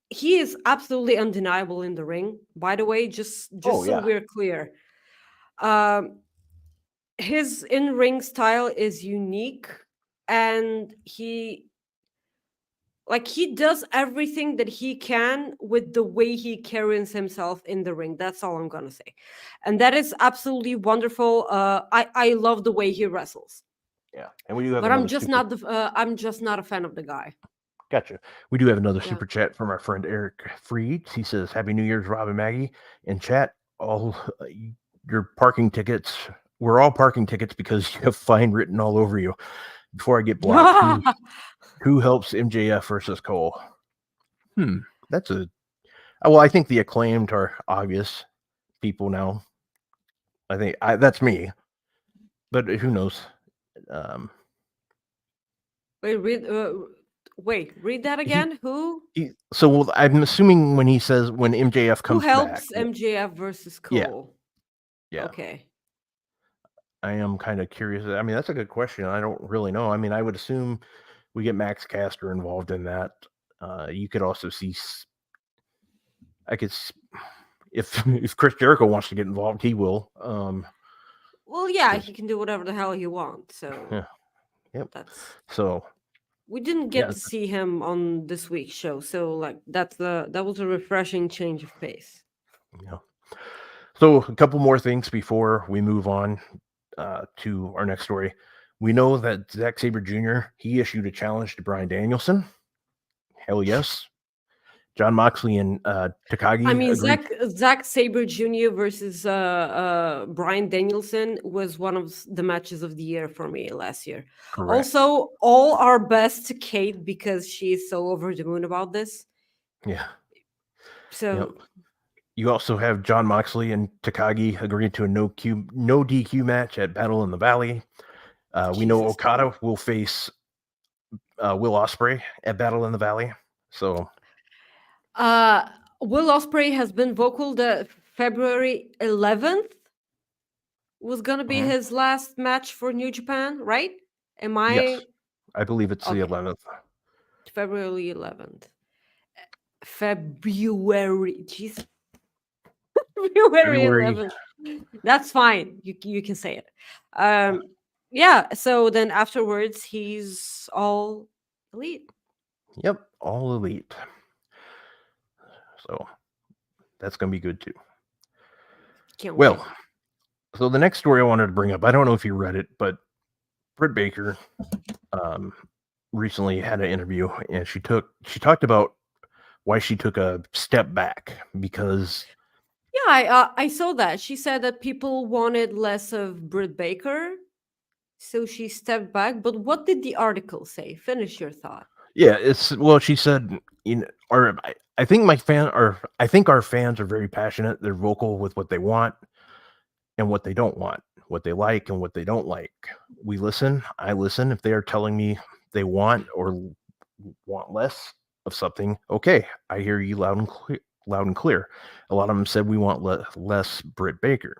he is absolutely undeniable in the ring. By the way, just so we're clear, his in-ring style is unique, and he does everything that he can with the way he carries himself in the ring. That's all I'm gonna say, and that is absolutely wonderful. I love the way he wrestles. Yeah, and we do have. But I'm just not a fan of the guy. Gotcha. We do have another super chat from our friend Eric Freed. He says, "Happy New Year's, Rob and Maggie." In chat, all your parking tickets. We're all parking tickets because you have fine written all over you. Before I get blocked, who helps MJF versus Cole? That's well, I think the Acclaimed are obvious people now. I think that's me, but who knows? Read that again. Who? So I'm assuming when he says when MJF comes who helps back, MJF versus Cole? Yeah. Okay. I am kind of curious. I mean, that's a good question. I don't really know. I mean, I would assume we get Max Caster involved in that. You could also see. If Chris Jericho wants to get involved, he will. Well, yeah, he can do whatever the hell he wants. So yeah, yep. So we didn't get to see him on this week's show, so that was a refreshing change of pace. Yeah. So a couple more things before we move on to our next story. We know that Zack Sabre Jr. he issued a challenge to Bryan Danielson. Hell yes. John Moxley and Takagi. I mean, agreed. Zack Sabre Jr. versus Bryan Danielson was one of the matches of the year for me last year. Correct. Also, all our best to Kate because she is so over the moon about this. Yeah. So Yep. You also have John Moxley and Takagi agreed to a no DQ match at Battle in the Valley. We know Jesus. Okada will face Will Ospreay at Battle in the Valley. So Will Ospreay has been vocal that February 11th was gonna be Mhm. his last match for New Japan, right? Am I yes, I believe it's Okay. the 11th. February 11th? February, jeez, February February. 11th. That's fine. You can say it. Yeah. So then afterwards, he's all elite. Yep, all elite. So that's gonna be good too. Can't Well, wait. so the next story I wanted to bring up, I don't know if you read it, but Britt Baker recently had an interview, and she talked about why she took a step back because Yeah, I saw that. She said that people wanted less of Britt Baker, so she stepped back. But what did the article say? Finish your thought. yeah, she said, I think I think our fans are very passionate. They're vocal with what they want and what they don't want, what they like and what they don't like. We listen. I listen. If they are telling me they want less of something, okay, I hear you loud and clear. A lot of them said we want less Britt Baker.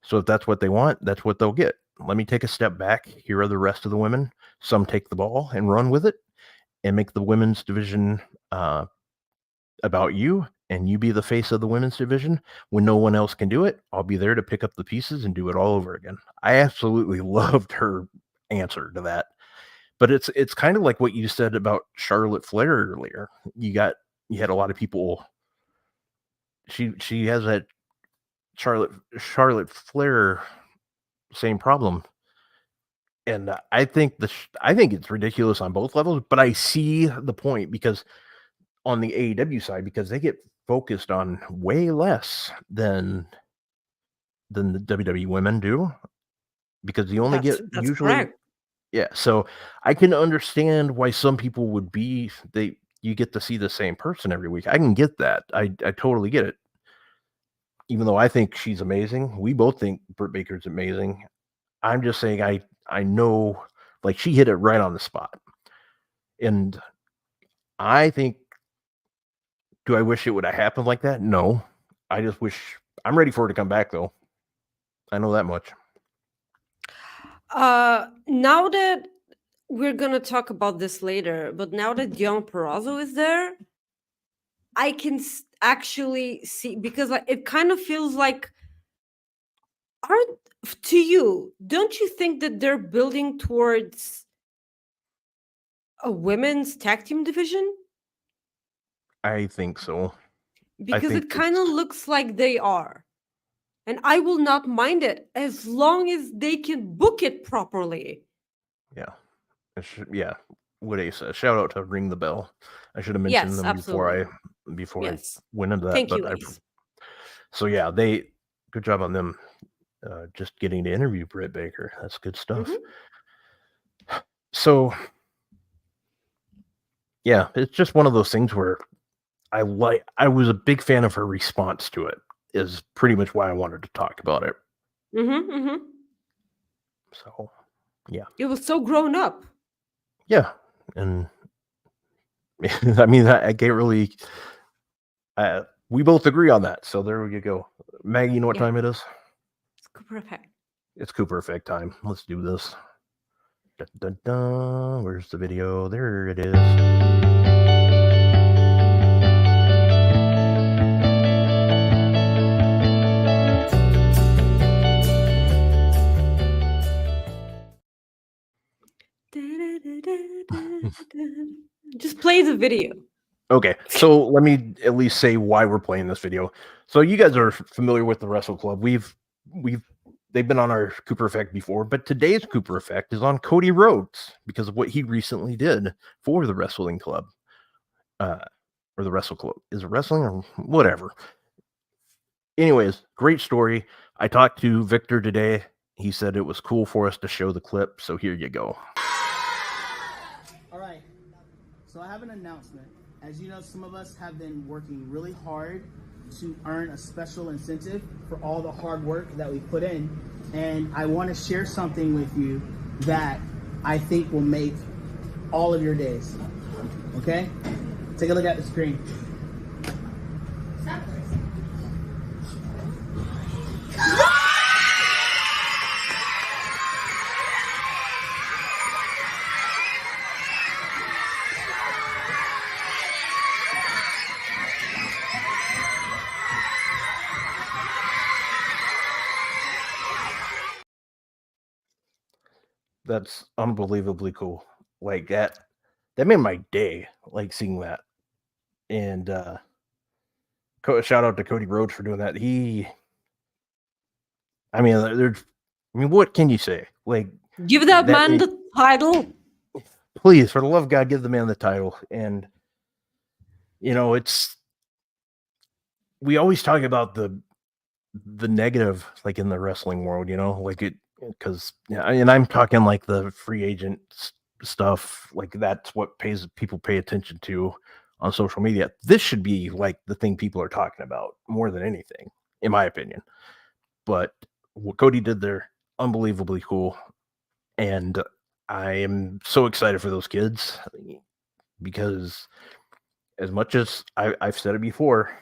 So if that's what they want, that's what they'll get. Let me take a step back. Here are the rest of the women. Some take the ball and run with it and make the women's division about you, and you be the face of the women's division. When no one else can do it, I'll be there to pick up the pieces and do it all over again. I absolutely loved her answer to that. But it's kind of like what you said about Charlotte Flair earlier. You had a lot of people. She has that Charlotte Flair same problem. And I think it's ridiculous on both levels, but I see the point because on the AEW side, because they get focused on way less than the WWE women do, because you only get That's usually correct. yeah. So I can understand why some people would be you get to see the same person every week. I can get that. I totally get it. Even though I think she's amazing, we both think Britt Baker's amazing. I'm just saying I know, like, she hit it right on the spot. And I think, do I wish it would have happened like that? No. I just wish I'm ready for her to come back though. I know that much. Now that we're gonna talk about this later, but now that Dion Perazzo is there, I can actually see because it kind of feels like aren't to you, don't you think that they're building towards a women's tag team division? I think so. Because think it kind of looks like they are. And I will not mind it as long as they can book it properly. Yeah. Yeah. What Ace says. Shout out to Ring the Bell. I should have mentioned Yes, them absolutely. before Yes. I went into that. Thank but you, Ace. So yeah, good job on them just getting to interview Britt Baker. That's good stuff. Mm-hmm. So yeah, it's just one of those things where I was a big fan of her response to it, is pretty much why I wanted to talk about it. Mm-hmm, mm-hmm. So yeah. It was so grown up. Yeah. And I mean, I can't really we both agree on that. So there you go. Maggie, you know what time it is? It's Cooper Effect. It's Cooper Effect time. Let's do this. Dun, dun, dun. Where's the video? There it is. Just play the video. Okay, so let me at least say why we're playing this video. So you guys are familiar with the Wrestle Club. They've been on our Cooper Effect before, but today's Cooper Effect is on Cody Rhodes because of what he recently did for the Wrestling Club, or or the Wrestle Club. Is it wrestling or whatever? Anyways, great story. I talked to Victor today. He said it was cool for us to show the clip, so here you go. All right, so I have an announcement. As you know, some of us have been working really hard to earn a special incentive for all the hard work that we put in. And I want to share something with you that I think will make all of your days. Okay? Take a look at the screen. That's unbelievably cool. Like that made my day, like seeing that. And shout out to Cody Rhodes for doing that. What can you say? Like, Give that man the title. please, for the love of God, give the man the title. And we always talk about the negative, like in the wrestling world, like it, because and I'm talking like the free agent stuff, like that's what people pay attention to on social media. This should be like the thing people are talking about more than anything, in my opinion. But what Cody did there, unbelievably cool. And I am so excited for those kids, because as much as I've said it before,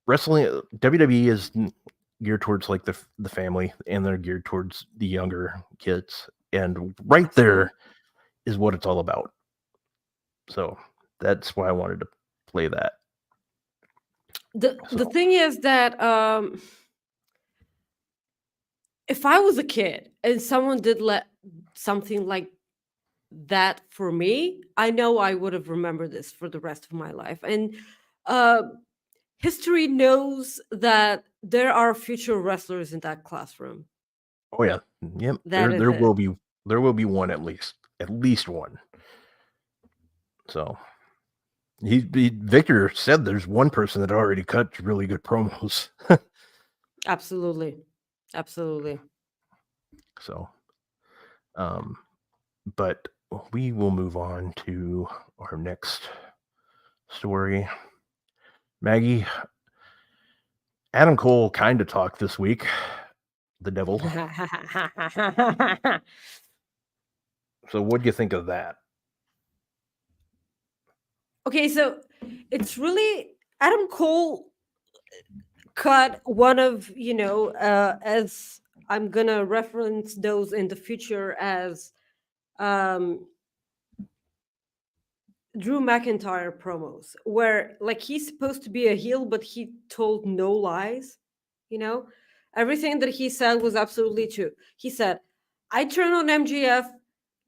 wrestling, WWE is geared towards like the family, and they're geared towards the younger kids. And right there is what it's all about. So that's why I wanted to play that. The thing is that if I was a kid and someone did let something like that for me, I know I would have remembered this for the rest of my life. And history knows that there are future wrestlers in that classroom. Oh yeah, yep. There will be one at least one. So Victor said there's one person that already cut really good promos. Absolutely. So, but we will move on to our next story. Maggie, Adam Cole kind of talked this week. The devil. So what do you think of that? Okay, so it's really Adam Cole cut one of, as I'm gonna reference those in the future as Drew McIntyre promos, where like he's supposed to be a heel, but he told no lies. Everything that he said was absolutely true. He said, I turned on MJF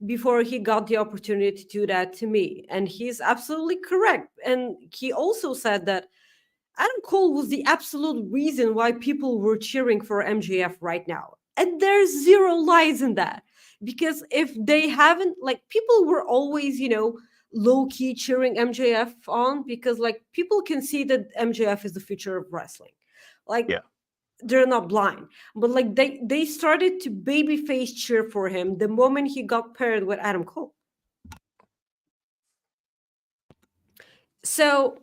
before he got the opportunity to do that to me. And he's absolutely correct. And he also said that Adam Cole was the absolute reason why people were cheering for MJF right now. And there's zero lies in that. Because if they haven't, like, people were always, low-key cheering MJF on, because, like, people can see that MJF is the future of wrestling. Like, yeah. They're not blind. But, like, they started to babyface cheer for him the moment he got paired with Adam Cole. So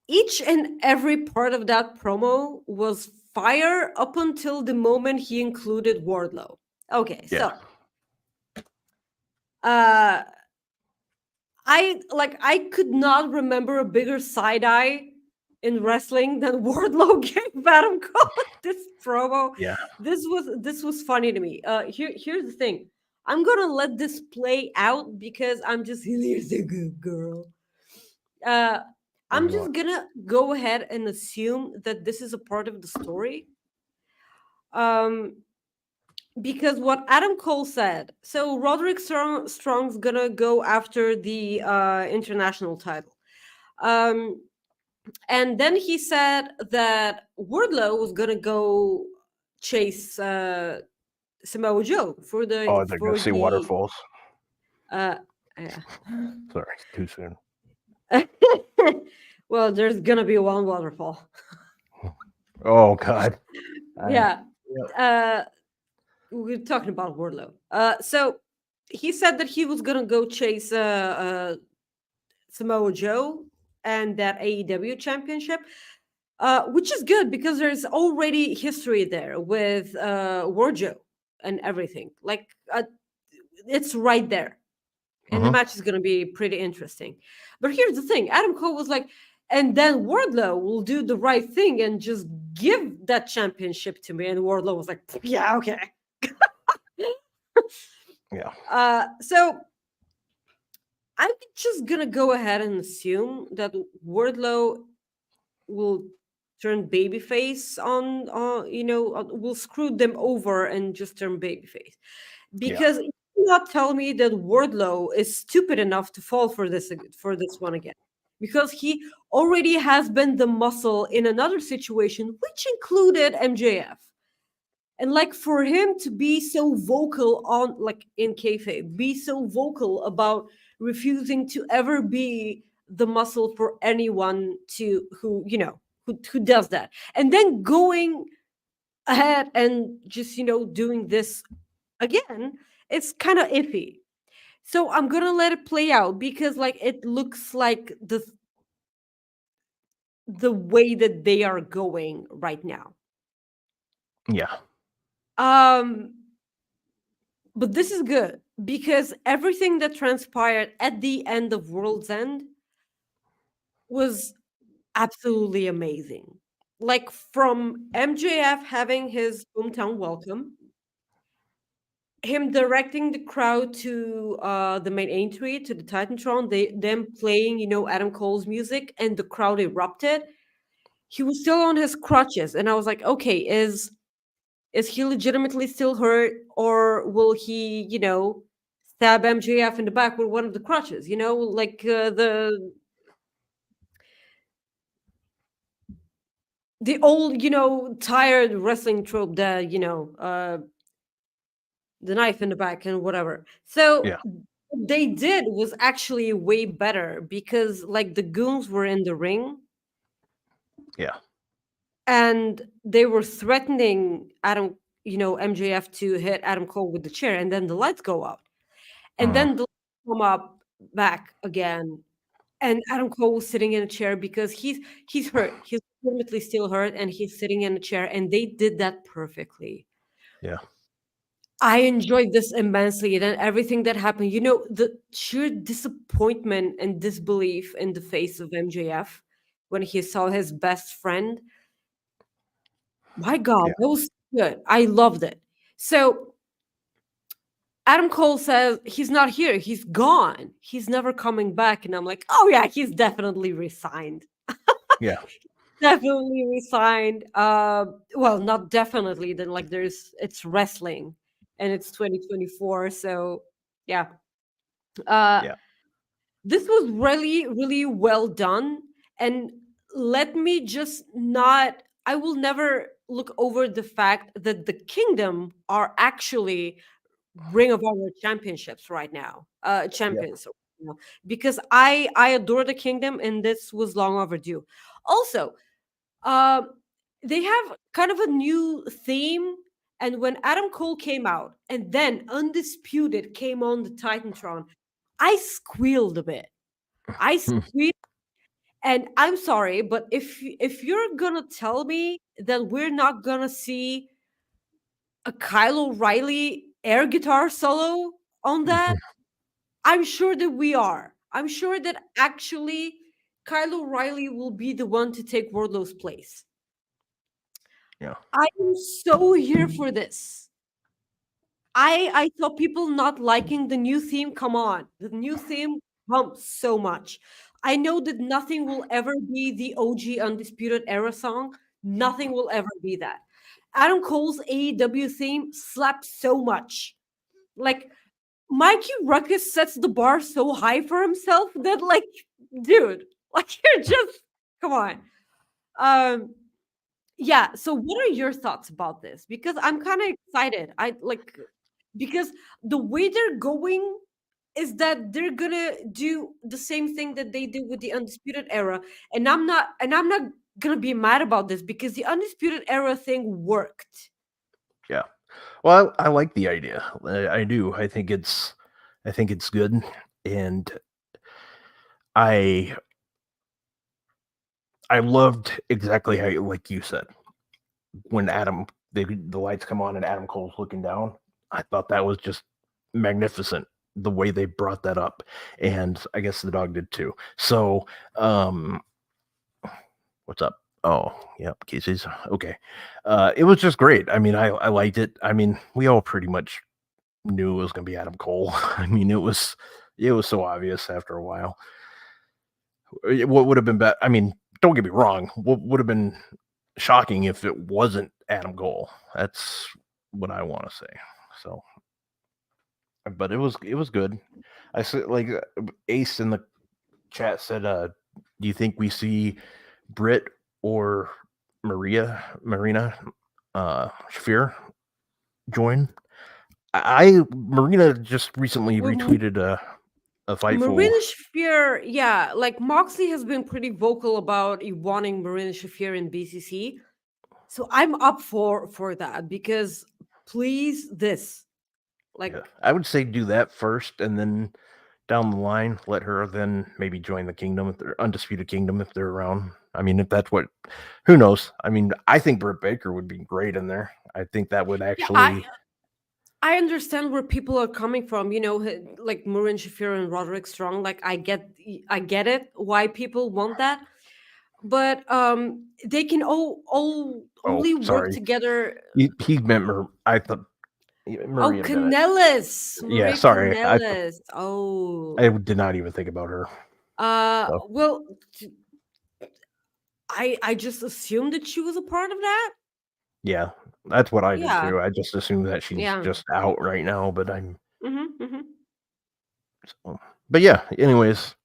each and every part of that promo was fire up until the moment he included Wardlow. Okay, Yeah. so I could not remember a bigger side eye in wrestling than Wardlow gave Adam Cole this promo. Yeah. This was funny to me. Here's the thing. I'm gonna let this play out because I'm just here's a good girl. I'm just gonna go ahead and assume that this is a part of the story. Because what Adam Cole said, so Roderick Strong's gonna go after the international title. And then he said that Wardlow was gonna go chase Samoa Joe for the Oh, they're going to see waterfalls. Yeah. Sorry, too soon. Well, there's gonna be one waterfall. Oh, God. Yeah. We're talking about Wardlow. So he said that he was gonna go chase Samoa Joe and that AEW championship, which is good because there's already history there with Wardlow and everything. Like it's right there. And the match is going to be pretty interesting. But here's the thing. Adam Cole was like, and then Wardlow will do the right thing and just give that championship to me. And Wardlow was like, yeah, okay. Yeah. So I'm just going to go ahead and assume that Wardlow will turn babyface will screw them over and just turn babyface. Because not tell me that Wardlow is stupid enough to fall for this one again, because he already has been the muscle in another situation, which included MJF, and like for him to be so vocal on like in kayfabe, be so vocal about refusing to ever be the muscle for anyone who does that, and then going ahead and just doing this again, it's kind of iffy. So I'm gonna let it play out because like it looks like the way that they are going right now. Yeah. But this is good because everything that transpired at the end of World's End was absolutely amazing. Like from MJF having his hometown welcome, him directing the crowd to the main entry to the Titantron, them playing, Adam Cole's music, and the crowd erupted. He was still on his crutches, and I was like, okay, is he legitimately still hurt, or will he, stab MJF in the back with one of the crutches? Like the old, tired wrestling trope that the knife in the back and whatever. So what they did was actually way better because like the goons were in the ring. Yeah. And they were threatening MJF to hit Adam Cole with the chair, and then the lights go out. And then the lights come up back again. And Adam Cole was sitting in a chair because he's hurt. He's legitimately still hurt, and he's sitting in a chair, and they did that perfectly. Yeah. I enjoyed this immensely. And then everything that happened, the sheer disappointment and disbelief in the face of MJF when he saw his best friend. My God, that was good. I loved it. So Adam Cole says he's not here. He's gone. He's never coming back. And I'm like, oh yeah, he's definitely resigned. Yeah. Definitely resigned. Well, not definitely. Then like it's wrestling. And it's 2024, so yeah. This was really, really well done. And let me just I will never look over the fact that the Kingdom are actually Ring of Honor championships right now. Champions. Because I adore the Kingdom, and this was long overdue. Also, they have kind of a new theme. And when Adam Cole came out and then Undisputed came on the Titantron, I squealed a bit. I squealed. And I'm sorry, but if you're going to tell me that we're not going to see a Kyle O'Reilly air guitar solo on that, I'm sure that we are. I'm sure that actually Kyle O'Reilly will be the one to take Wardlow's place. Yeah. I am so here for this. I saw people not liking the new theme. Come on. The new theme pumps so much. I know that nothing will ever be the OG Undisputed Era song. Nothing will ever be that. Adam Cole's AEW theme slaps so much. Like, Mikey Ruckus sets the bar so high for himself that, like, dude, like, you're just, come on. Yeah. So, what are your thoughts about this? Because I'm kind of excited. Because the way they're going is that they're gonna do the same thing that they did with the Undisputed Era, and I'm not gonna be mad about this because the Undisputed Era thing worked. Yeah. Well, I like the idea. I do. I think it's good, and I loved exactly how, like you said, when the lights come on and Adam Cole's looking down. I thought that was just magnificent the way they brought that up, and I guess the dog did too. So, what's up? Oh, yep, Casey's okay. It was just great. I mean, I liked it. I mean, we all pretty much knew it was going to be Adam Cole. I mean, it was so obvious after a while. What would have been better? I mean, don't get me wrong. What would have been shocking if it wasn't Adam Cole? That's what I want to say. So, but it was good. I said, like, Ace in the chat said, "Do you think we see Britt or Marina Shafir join?" Marina just recently Well, retweeted a Fightful. Marina Shafir, yeah, like Moxley has been pretty vocal about wanting Marina Shafir in BCC, so I'm up for that because please, like, Yeah, I would say do that first, and then down the line, let her then maybe join the Kingdom, if they're Undisputed Kingdom, if they're around. I mean, if that's what, who knows? I mean, I think Britt Baker would be great in there. I think that would yeah, actually. I understand where people are coming from, like Marina Shafir and Roderick Strong. Like, I get it why people want that, but they can all Oh, only work sorry. together. He meant I thought Oh, Maria Bennett. Kanellis. Yeah, Marie sorry. Kanellis. Oh. I did not even think about her. So, Well, I just assumed that she was a part of that. yeah, that's what I did Yeah. too. I just assumed that she's Yeah. just out right now, but I'm. Mm-hmm. So, but yeah, anyways,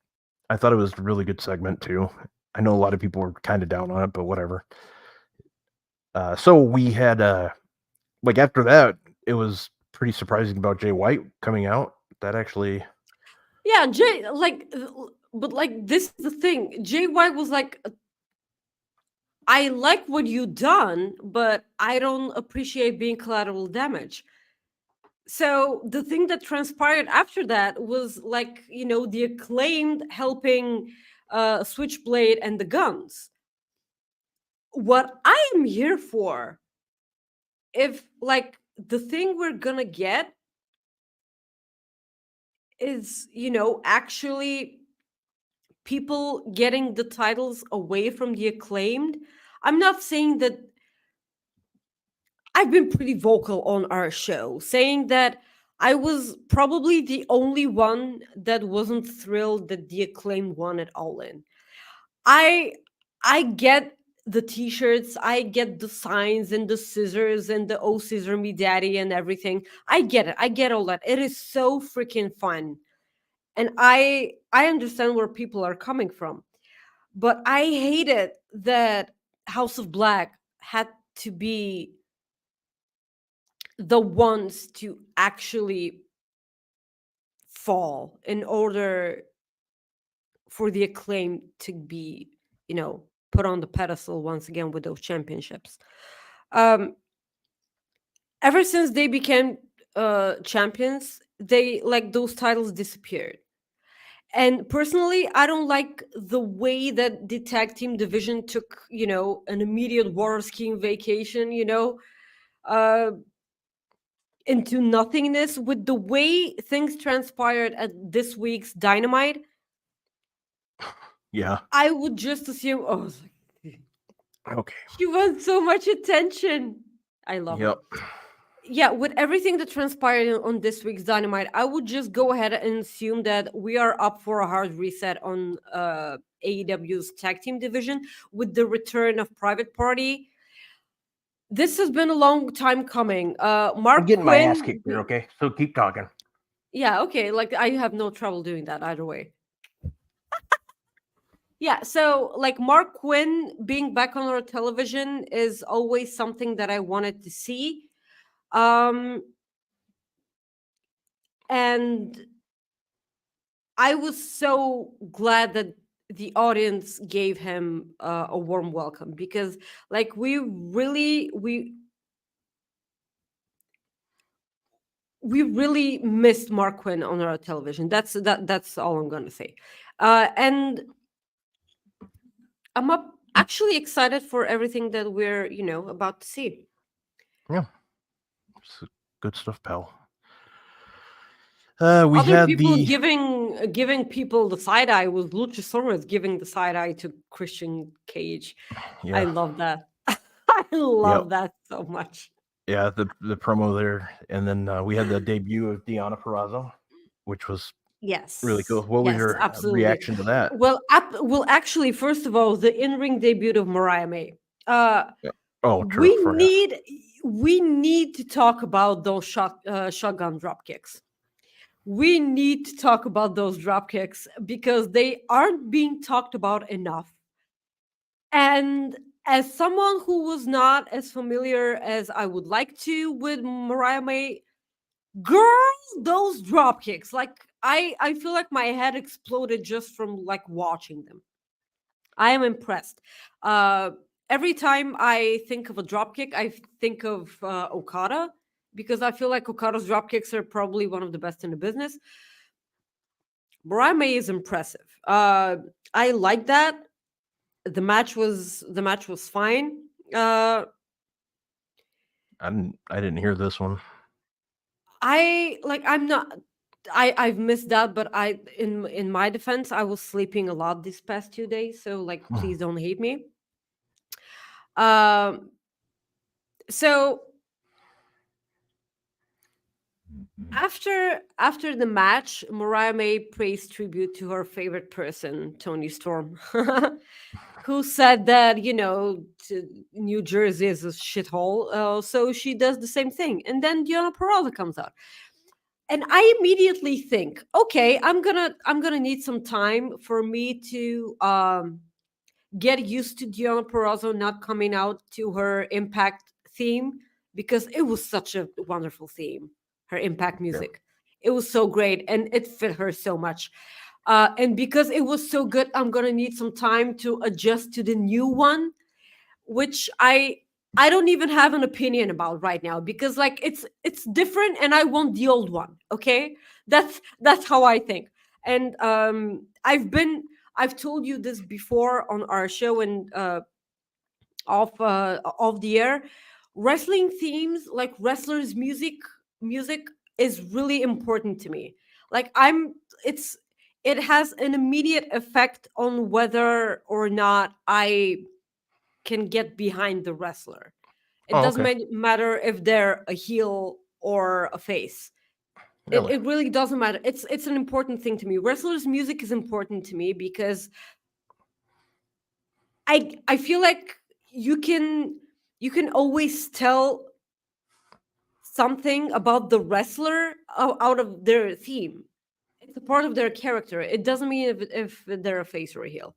I thought it was a really good segment too. I know a lot of people were kind of down on it, but whatever. So we had like after that, it was pretty surprising about Jay White coming out. That actually, Yeah, but like this is the thing. Jay White was like, I like what you done, but I don't appreciate being collateral damage. So the thing that transpired after that was like, the Acclaimed helping Switchblade and the Guns. What I am here for, if like the thing we're gonna get is, actually people getting the titles away from the Acclaimed. I'm not saying that. I've been pretty vocal on our show saying that I was probably the only one that wasn't thrilled that the Acclaimed won it all in. I I get the t-shirts, I get the signs and the scissors and the "Oh Scissor Me Daddy" and everything. I get it. I get all that. It is so freaking fun. And I understand where people are coming from. But I hated that House of Black had to be the ones to actually fall in order for the Acclaim to be, put on the pedestal once again with those championships. Ever since they became champions, they like those titles disappeared. And personally, I don't like the way that the tag team division took, an immediate water skiing vacation, uh, into nothingness with the way things transpired at this week's Dynamite. yeah, I would just assume, oh, okay, she wants so much attention. I love yep, it. Yeah, with everything that transpired on this week's Dynamite, I would just go ahead and assume that we are up for a hard reset on AEW's tag team division with the return of Private Party. This has been a long time coming. Mark I'm getting Quinn, my ass kicked here. Okay, so keep talking. Yeah, okay. Like I have no trouble doing that either way. Yeah, so like Mark Quinn being back on our television is always something that I wanted to see. And I was so glad that the audience gave him a warm welcome, because like we really missed Mark Quinn on our television. That's all I'm gonna say. And I'm actually excited for everything that we're about to see. Yeah, it's good stuff, pal. We Other had people the giving people the side eye was Luchasaurus giving the side eye to Christian Cage. I yeah love that. I love that so much. yeah the promo there, and then we had the debut of Deonna Purrazzo, which was Yes. really cool. What was Yes, your absolutely. reaction to that? Well, actually, first of all, the in-ring debut of Mariah May. Oh, true. We need to talk about those shotgun drop kicks. We need to talk about those drop kicks because they aren't being talked about enough. And as someone who was not as familiar as I would like to with Mariah May, girl, those drop kicks, like I feel like my head exploded just from like watching them. I am impressed. Every time I think of a drop kick, I think of Okada, because I feel like Okada's drop kicks are probably one of the best in the business. Mariah May is impressive. I like that. The match was fine. I didn't hear this one. I've missed that, but in my defense, I was sleeping a lot these past 2 days, so like please don't hate me. So after the match, Mariah May praised tribute to her favorite person, Tony Storm, who said that New Jersey is a shithole, so she does the same thing. And then Deonna Purrazzo comes out, and I immediately think, okay, I'm gonna need some time for me to get used to Deonna Purrazzo not coming out to her Impact theme, because it was such a wonderful theme. Her Impact music, it was so great, and it fit her so much. And because it was so good, I'm gonna need some time to adjust to the new one, which I don't even have an opinion about right now, because like it's different, and I want the old one. Okay, that's how I think. And I've told you this before on our show and off the air. Wrestling themes, like wrestlers' music is really important to me. Like it has an immediate effect on whether or not I can get behind the wrestler. It doesn't matter if they're a heel or a face. Really? It really doesn't matter. It's an important thing to me. Wrestlers' music is important to me because I feel like you can always tell something about the wrestler out of their theme. It's a part of their character. It doesn't mean if they're a face or a heel.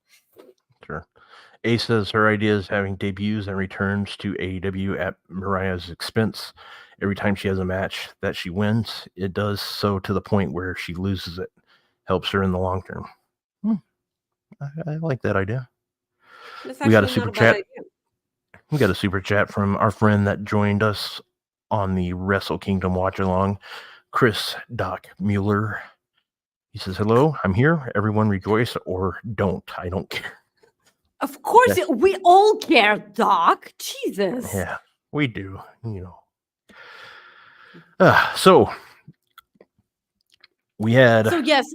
Sure. A says her idea is having debuts and returns to AEW at Mariah's expense. Every time she has a match that she wins, it does so to the point where she loses it. Helps her in the long term. I like that idea. We got a super chat. We got a super chat from our friend that joined us on the Wrestle Kingdom watch along, Chris Doc Mueller. He says, "Hello, I'm here. Everyone rejoice or don't. I don't care." Of course, we all care, Doc. Jesus. Yeah, we do. So we had. So yes,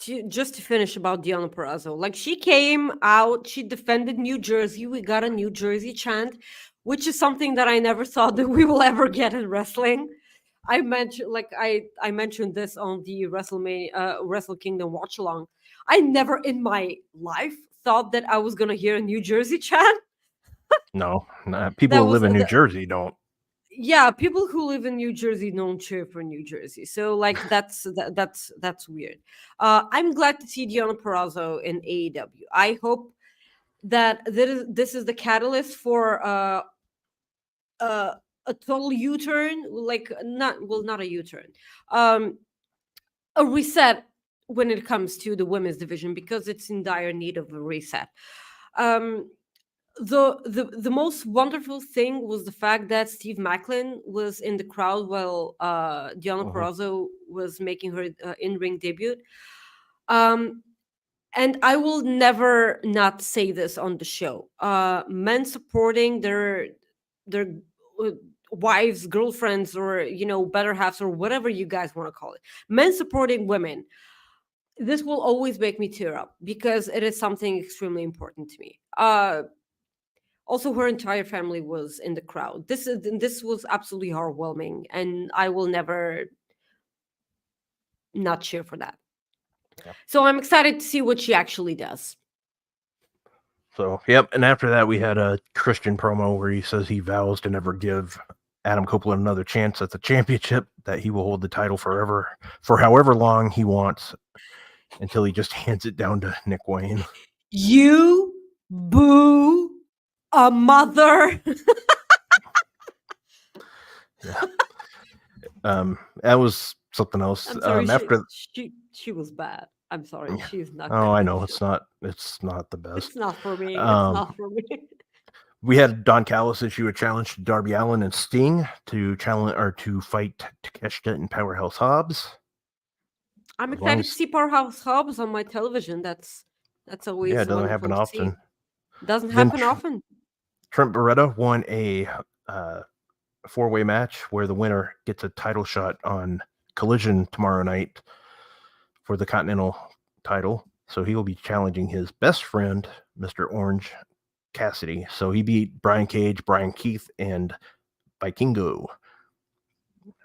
just to finish about Deonna Purrazzo, like she came out, she defended New Jersey. We got a New Jersey chant, which is something that I never thought that we will ever get in wrestling. I mentioned this on the Wrestle Kingdom watch along. I never in my life thought that I was gonna hear a New Jersey chant. No, people who live in New Jersey don't. Yeah, people who live in New Jersey don't cheer for New Jersey, so like that's weird. I'm glad to see Deonna Purrazzo in AEW. I hope that this is the catalyst for a total U-turn, like not a U-turn, um, a reset when it comes to the women's division because it's in dire need of a reset. Um, the most wonderful thing was the fact that Steve Macklin was in the crowd while Deonna Purrazzo was making her in-ring debut. And I will never not say this on the show. Men supporting their uh, wives, girlfriends, or better halves, or whatever you guys want to call it. Men supporting women. This will always make me tear up because it is something extremely important to me. Also, her entire family was in the crowd. This was absolutely heartwarming, and I will never not cheer for that. Yeah. So I'm excited to see what she actually does. So, yep. And after that, we had a Christian promo where he says he vows to never give Adam Copeland another chance at the championship, that he will hold the title forever, for however long he wants, until he just hands it down to Nick Wayne. You boo a mother. Yeah. That was something else. I'm sorry, After she was bad. I'm sorry, she's not. Oh, good. I know it's not the best. It's not for me. It's not for me. We had Don Callis issue a challenge to Darby Allin and Sting to fight Takeshita and Powerhouse Hobbs. I'm As long excited as- to see Powerhouse Hobbs on my television. That's always Yeah, it doesn't happen wonderful to see. often. Doesn't Then happen often. Trent Beretta won a four-way match where the winner gets a title shot on Collision tomorrow night for the Continental title. So he will be challenging his best friend, Mr. Orange Cassidy. So he beat Brian Cage, Brian Keith, and Vikingo.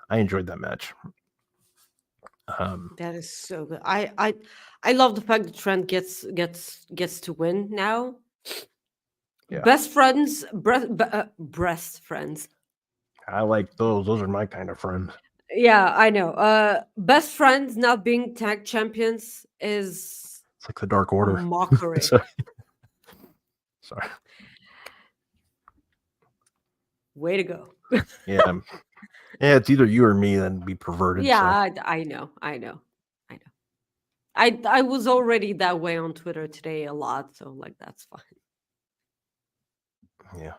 I enjoyed that match. That is so good. I love the fact that Trent gets to win now. Yeah. Best friends, breast friends. I like those. Those are my kind of friends. Yeah, I know. Best friends not being tag champions is It's like the Dark Order. a mockery. Sorry. Way to go. Yeah. Yeah, it's either you or me that'd be perverted. Yeah, So. I know. I was already that way on Twitter today a lot, so like that's fine. Yeah.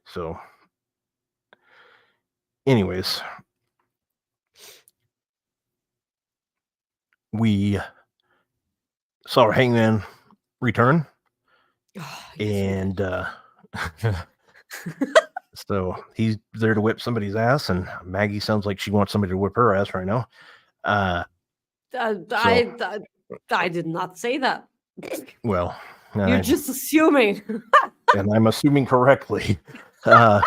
So, anyways, we saw Hangman return, and so he's there to whip somebody's ass, and Maggie sounds like she wants somebody to whip her ass right now. I did not say that. Well, You're just assuming. and I'm assuming correctly. Then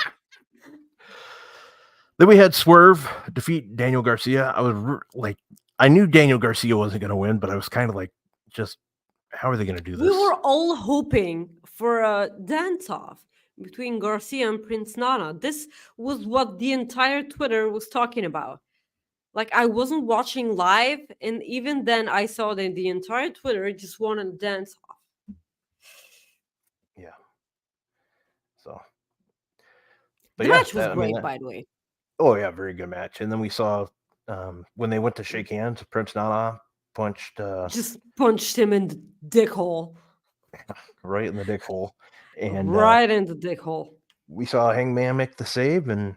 we had Swerve defeat Daniel Garcia. I was I knew Daniel Garcia wasn't going to win, but I was kind of like, just how are they going to do this? We were all hoping for a dance-off between Garcia and Prince Nana. This was what the entire Twitter was talking about. Like, I wasn't watching live, and even then I saw that the entire Twitter just wanted a dance-off. Yeah. So. The match was great, by the way. Oh, yeah, very good match. And then we saw when they went to shake hands, Prince Nana just punched him in the dick hole. Right in the dick hole. And right in the dick hole. We saw Hangman make the save, and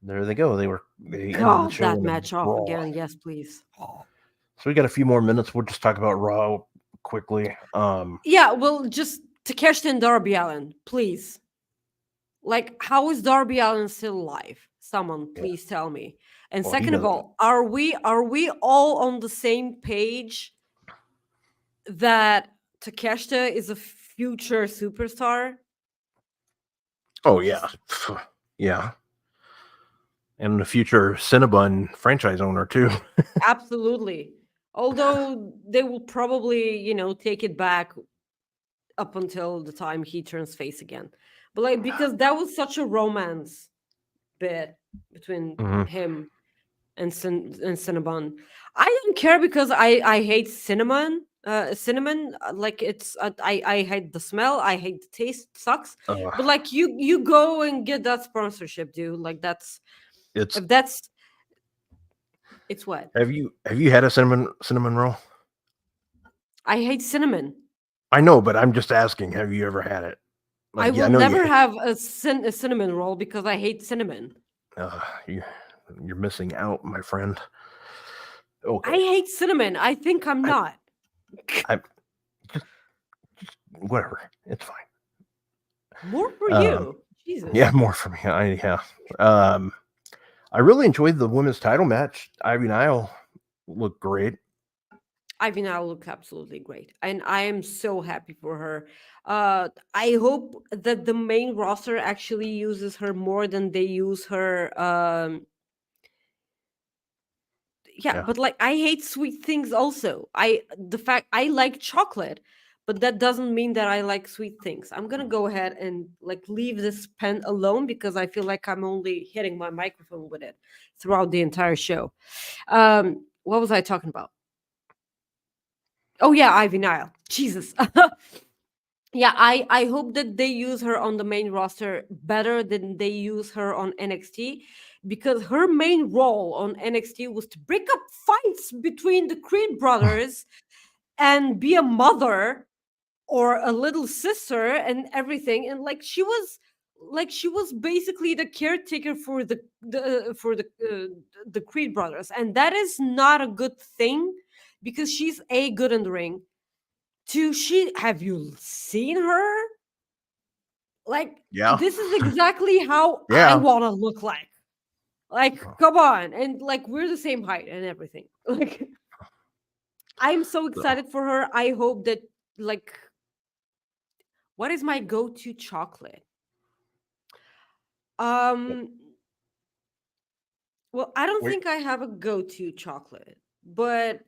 there they go. They ended the show that match off again. Yes, please. So we got a few more minutes. We'll just talk about Raw quickly. Yeah, well, just Takeshita and Darby Allin, please. Like, how is Darby Allin still alive? Someone, please tell me. And second of all, are we all on the same page that Takeshita is a future superstar? Oh yeah, yeah, and the future Cinnabon franchise owner too. Absolutely. Although they will probably, take it back up until the time he turns face again. But like, because that was such a romance bit between Mhm. him and Cinnabon. I don't care because I hate cinnamon. Cinnamon, like it's I hate the smell. I hate the taste. Sucks. Ugh. But like you go and get that sponsorship, dude. Like that's It's if that's it's what have you had a cinnamon roll? I hate cinnamon. I know, but I'm just asking. Have you ever had it? I Like, yeah, will I know never you. have a cinnamon roll because I hate cinnamon. You're missing out, my friend. Okay, I hate cinnamon. I think I'm not. whatever. It's fine. More for Um, you. Jesus. Yeah, more for me. I really enjoyed the women's title match. Ivy Nile looked great. Ivy now look absolutely great, and I am so happy for her. I hope that the main roster actually uses her more than they use her. Yeah, Yeah. but like I hate sweet things. Also, the fact I like chocolate, but that doesn't mean that I like sweet things. I'm gonna go ahead and like leave this pen alone because I feel like I'm only hitting my microphone with it throughout the entire show. What was I talking about? Oh yeah, Ivy Nile. Jesus. Yeah, I hope that they use her on the main roster better than they use her on NXT, because her main role on NXT was to break up fights between the Creed brothers and be a mother or a little sister and everything, and like she was basically the caretaker for the Creed brothers, and that is not a good thing because she's a good in the ring. Two, she have you seen her? Like Yeah. this is exactly how Yeah. I want to look like. Like, come on, and like we're the same height and everything. Like, I'm so excited for her. I hope that like, what is my go-to chocolate? Um, well, I don't Wait. think I have a go-to chocolate, but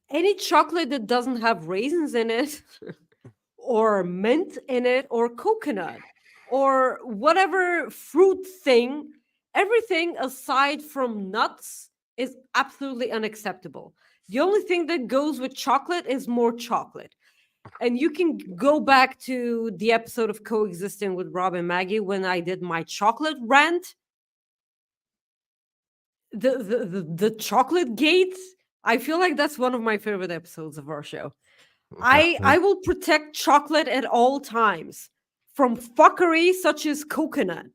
any chocolate that doesn't have raisins in it, or mint in it, or coconut, or whatever fruit thing, everything aside from nuts is absolutely unacceptable. The only thing that goes with chocolate is more chocolate. And you can go back to the episode of Coexisting with Rob and Maggie when I did my chocolate rant. The chocolate gate. I feel like that's one of my favorite episodes of our show. I will protect chocolate at all times from fuckery such as coconut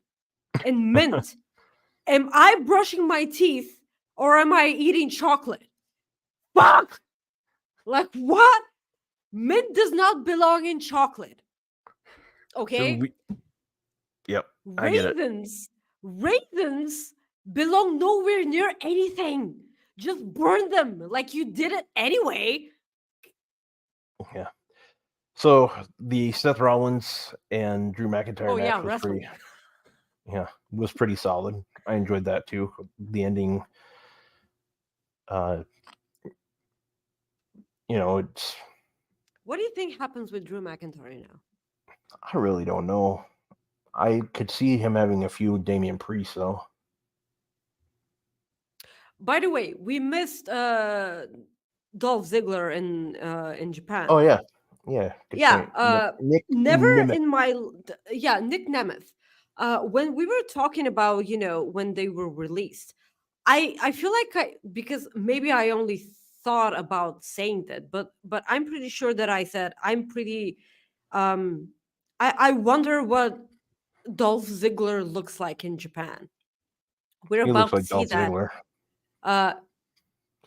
and mint. Am I brushing my teeth or am I eating chocolate? Fuck! Like what? Mint does not belong in chocolate. Okay? Yep, I get it. Raisins belong nowhere near anything. Just burn them like you did it anyway. Yeah. So the Seth Rollins and Drew McIntyre Oh match yeah, was wrestling. pretty solid. I enjoyed that too. The ending, it's What do you think happens with Drew McIntyre now? I really don't know. I could see him having a few Damian Priest though. By the way, we missed Dolph Ziggler in Japan. Oh yeah. Yeah. Good Yeah, point. Nick never Nemeth. in my Nick Nemeth. When we were talking about when they were released, I feel like because maybe I only thought about saying that, but I'm pretty sure that I said I'm pretty. I wonder what Dolph Ziggler looks like in Japan. We're He looks about to like see Dolph that. Ziggler.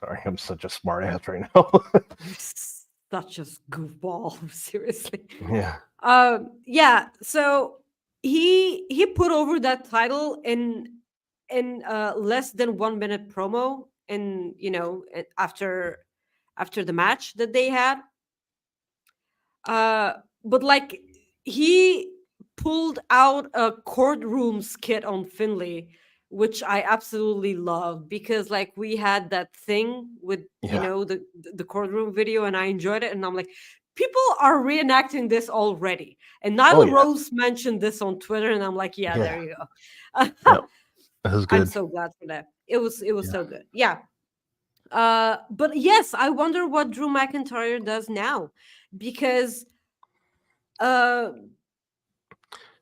Sorry, I'm such a smart ass right now. Such a goofball, seriously. Yeah. Yeah. So he put over that title in less than 1 minute promo, and after the match that they had. But like he pulled out a courtroom skit on Finley, which I absolutely love because like we had that thing with Yeah. the courtroom video, and I enjoyed it, and I'm like, people are reenacting this already. And Nyla Oh, yeah. Rose mentioned this on Twitter, and I'm like, yeah, Yeah. there you go. Yep. That was I'm good. so glad for that. It was Yeah. so good. Yeah. But yes, I wonder what Drew McIntyre does now, because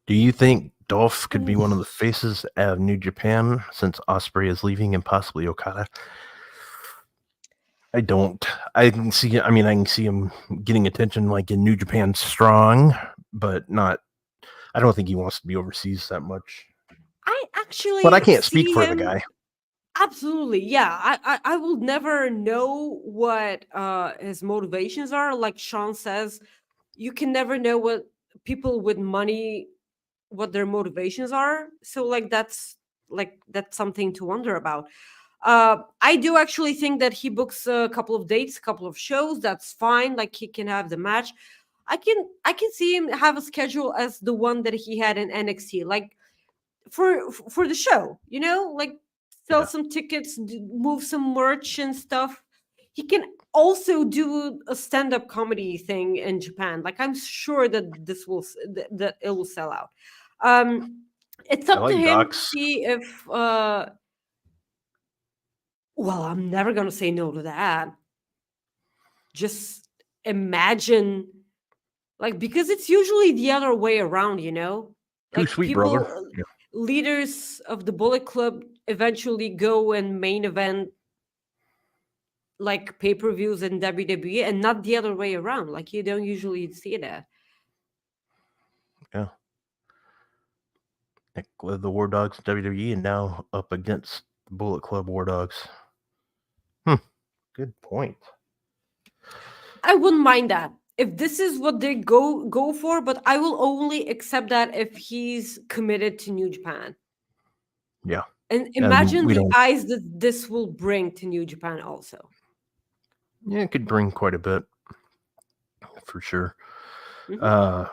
Do you think Dolph could be one of the faces of New Japan since Ospreay is leaving and possibly Okada? I don't. I can see. I mean, I can see him getting attention like in New Japan Strong, but not. I don't think he wants to be overseas that much. I actually But I can't speak see for the him. guy. Absolutely, yeah. I will never know what his motivations are. Like Sean says, you can never know what people with money, what their motivations are. So that's something to wonder about. I do actually think that he books a couple of dates, a couple of shows. That's fine. Like he can have the match. I can see him have a schedule as the one that he had in NXT, like for the show. Like sell Yeah. some tickets, move some merch and stuff. He can also do a stand-up comedy thing in Japan. Like I'm sure that this will that it will sell out. It's I up to like him to Docs. see if well, I'm never going to say no to that. Just imagine, like, because it's usually the other way around, Too like sweet, people, brother. Yeah. leaders of the Bullet Club eventually go and main event like pay-per-views in WWE, and not the other way around. Like you don't usually see that. Yeah. Like with the War Dogs WWE and now up against the Bullet Club War Dogs. Good point. I wouldn't mind that if this is what they go for, but I will only accept that if he's committed to New Japan. Yeah. And imagine we the don't. eyes that this will bring to New Japan also. Yeah, it could bring quite a bit for sure. Mhm.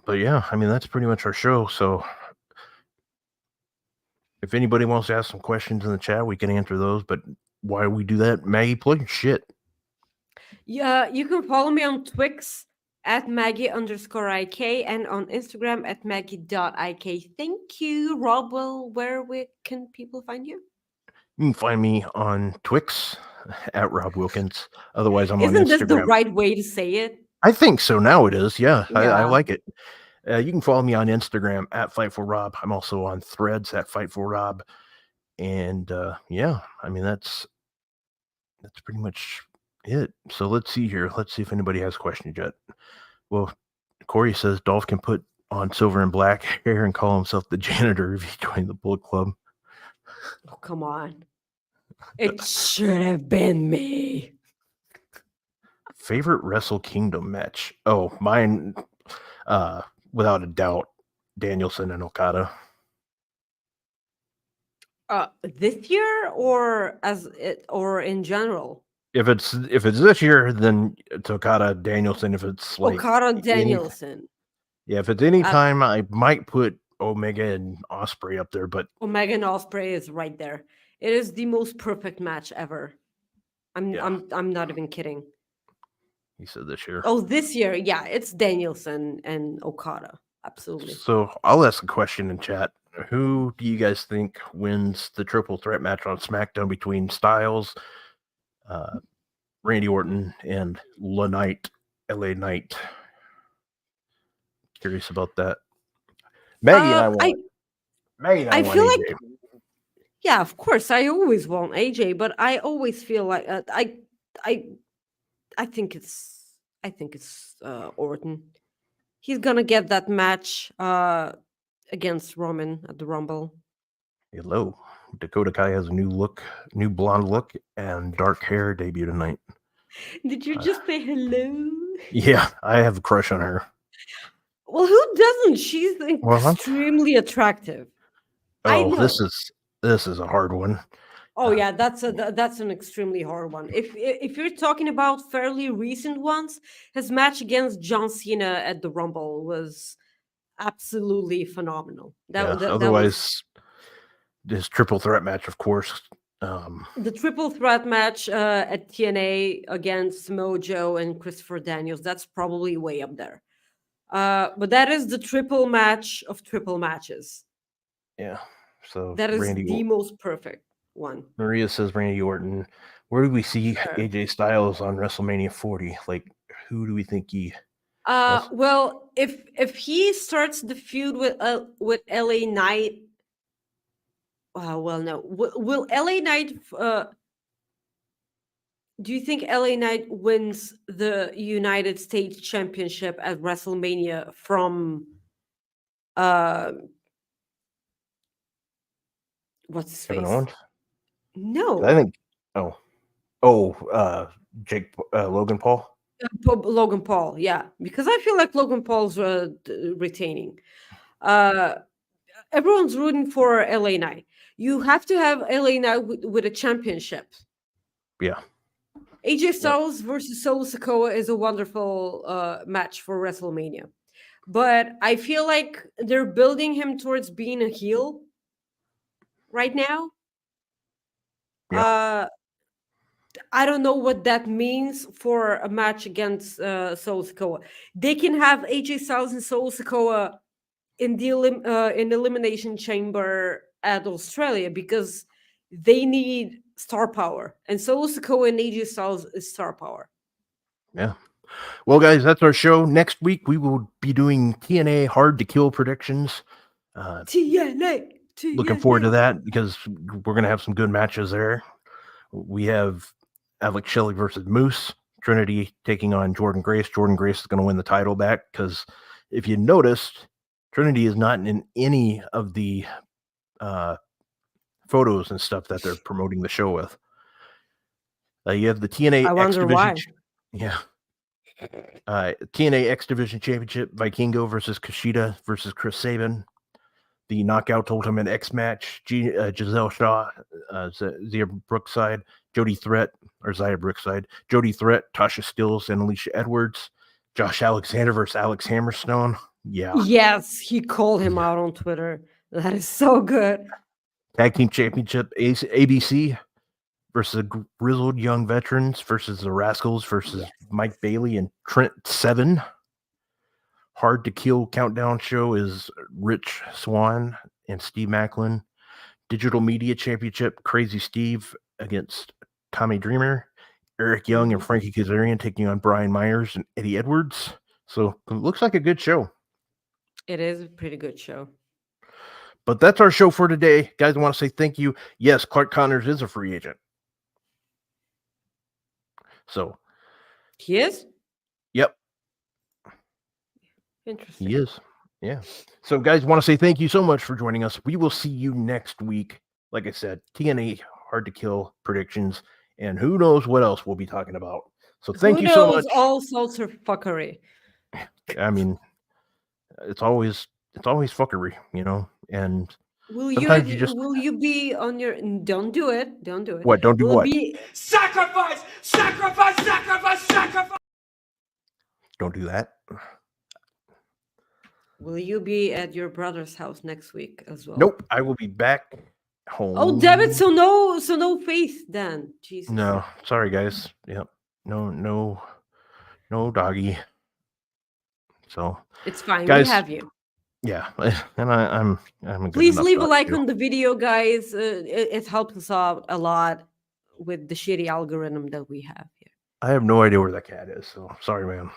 But yeah, I mean that's pretty much our show. So if anybody wants to ask some questions in the chat, we can answer those. But why we do that, Maggie, plug your shit. Yeah, you can follow me on Twix at Maggie_IK and on Instagram at Maggie.IK. Thank you, Rob. Well, can people find you? You can find me on Twix at Rob Wilkins. Otherwise, I'm on Isn't this the Instagram. right way to say it? I think so. Now it is. Yeah, I Yeah. like it. You can follow me on Instagram at Fight4Rob. I'm also on Threads at Fight4Rob. And yeah, I mean that's pretty much it. So let's see here. Let's see if anybody has questions yet. Well, Corey says Dolph can put on silver and black hair and call himself the janitor if he joined the Bullet Club. Oh, come on. It should have been me. Favorite Wrestle Kingdom match? Oh, mine, without a doubt, Danielson and Okada. This year or or in general? If it's this year, then it's Okada Danielson. If it's like Okada Danielson. Yeah, if it's any time, I might put Omega and Ospreay up there, but Omega and Ospreay is right there. It is the most perfect match ever. I'm not even kidding. he said this year. Oh, this year, yeah, it's Danielson and Okada. Absolutely. So I'll ask a question in chat. Who do you guys think wins the triple threat match on SmackDown between Styles, Randy Orton, and LA Knight? Curious about that. Maggie and I want. Maggie and I want feel AJ. like, yeah, of course, I always want AJ, but I always feel like I think it's Orton. He's gonna get that match against Roman at the Rumble. Hello. Dakota Kai has a new blonde look, and dark hair debut tonight. Did you just say hello? Yeah, I have a crush on her. Well, who doesn't? She's extremely attractive. Oh, this is a hard one. Oh yeah, that's an extremely hard one. If you're talking about fairly recent ones, his match against John Cena at the Rumble was absolutely phenomenal. Otherwise, his triple threat match, of course, The triple threat match at TNA against Mojo and Christopher Daniels, that's probably way up there. But that is the triple match of triple matches. Yeah. So That is Randy the most perfect one. Maria says Randy Orton. Where do we see AJ Styles on WrestleMania 40? Like, who do we think he? Well, if he starts the feud with LA Knight, well, no. Will LA Knight? Do you think LA Knight wins the United States Championship at WrestleMania from? What's his Kevin face? Owens? No, I think. Jake Logan Paul. Logan Paul. Yeah, because I feel like Logan Paul's retaining. Everyone's rooting for LA Knight. You have to have LA Knight with a championship. Yeah. AJ Styles versus Solo Sikoa is a wonderful match for WrestleMania. But I feel like they're building him towards being a heel right now. Yeah. I don't know what that means for a match against Solo Sikoa. They can have AJ Styles and Solo Sikoa in the Elimination Chamber at Australia because they need star power. And Solo Sikoa and AJ Styles is star power. Yeah. Well, guys, that's our show. Next week, we will be doing TNA Hard to Kill predictions. TNA. Looking forward to that because we're going to have some good matches there. We have Alex Shelley versus Moose. Trinity taking on Jordan Grace. Jordan Grace is going to win the title back because if you noticed, Trinity is not in any of the photos and stuff that they're promoting the show with. You have the TNA X Division. Why. Yeah. TNA X Division Championship, Vikingo versus Kushida versus Chris Sabin. The Knockout Ultimate X match, Giselle Shaw, Zia Brookside, Jody Threat, Jody Threat, Tasha Stills, and Alicia Edwards. Josh Alexander versus Alex Hammerstone. Yeah. Yes, he called him out on Twitter. That is so good. Tag Team Championship, ABC versus Grizzled Young Veterans versus the Rascals versus Mike Bailey and Trent Seven. Hard to Kill Countdown show is Rich Swan and Steve Macklin. Digital Media Championship, Crazy Steve against Tommy Dreamer. Eric Young and Frankie Kazarian taking on Brian Myers and Eddie Edwards. So it looks like a good show. It is a pretty good show. But that's our show for today. Guys, I want to say thank you. Yes, Clark Connors is a free agent. So. He is? Yep. Interesting. He is. Yeah. So, guys, want to say thank you so much for joining us. We will see you next week. Like I said, TNA Hard to Kill predictions, and who knows what else we'll be talking about. So, thank you so much. All sorts of fuckery. I mean, it's always fuckery, you know. And will you be on your? Don't do it. Don't do it. What? Don't do what? Sacrifice! Sacrifice! Sacrifice! Sacrifice! Don't do that. Will you be at your brother's house next week as well? Nope. I will be back home. Oh, damn it! So no faith then. Jesus. No, sorry guys. Yep. No doggy. So it's fine. Guys, we have you. Yeah, and I'm Please leave a like on the video, guys. It helps us out a lot with the shitty algorithm that we have here. I have no idea where that cat is, so sorry, man.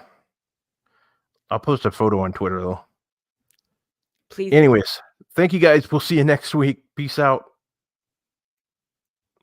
I'll post a photo on Twitter though. Please. Anyways, thank you guys. We'll see you next week. Peace out.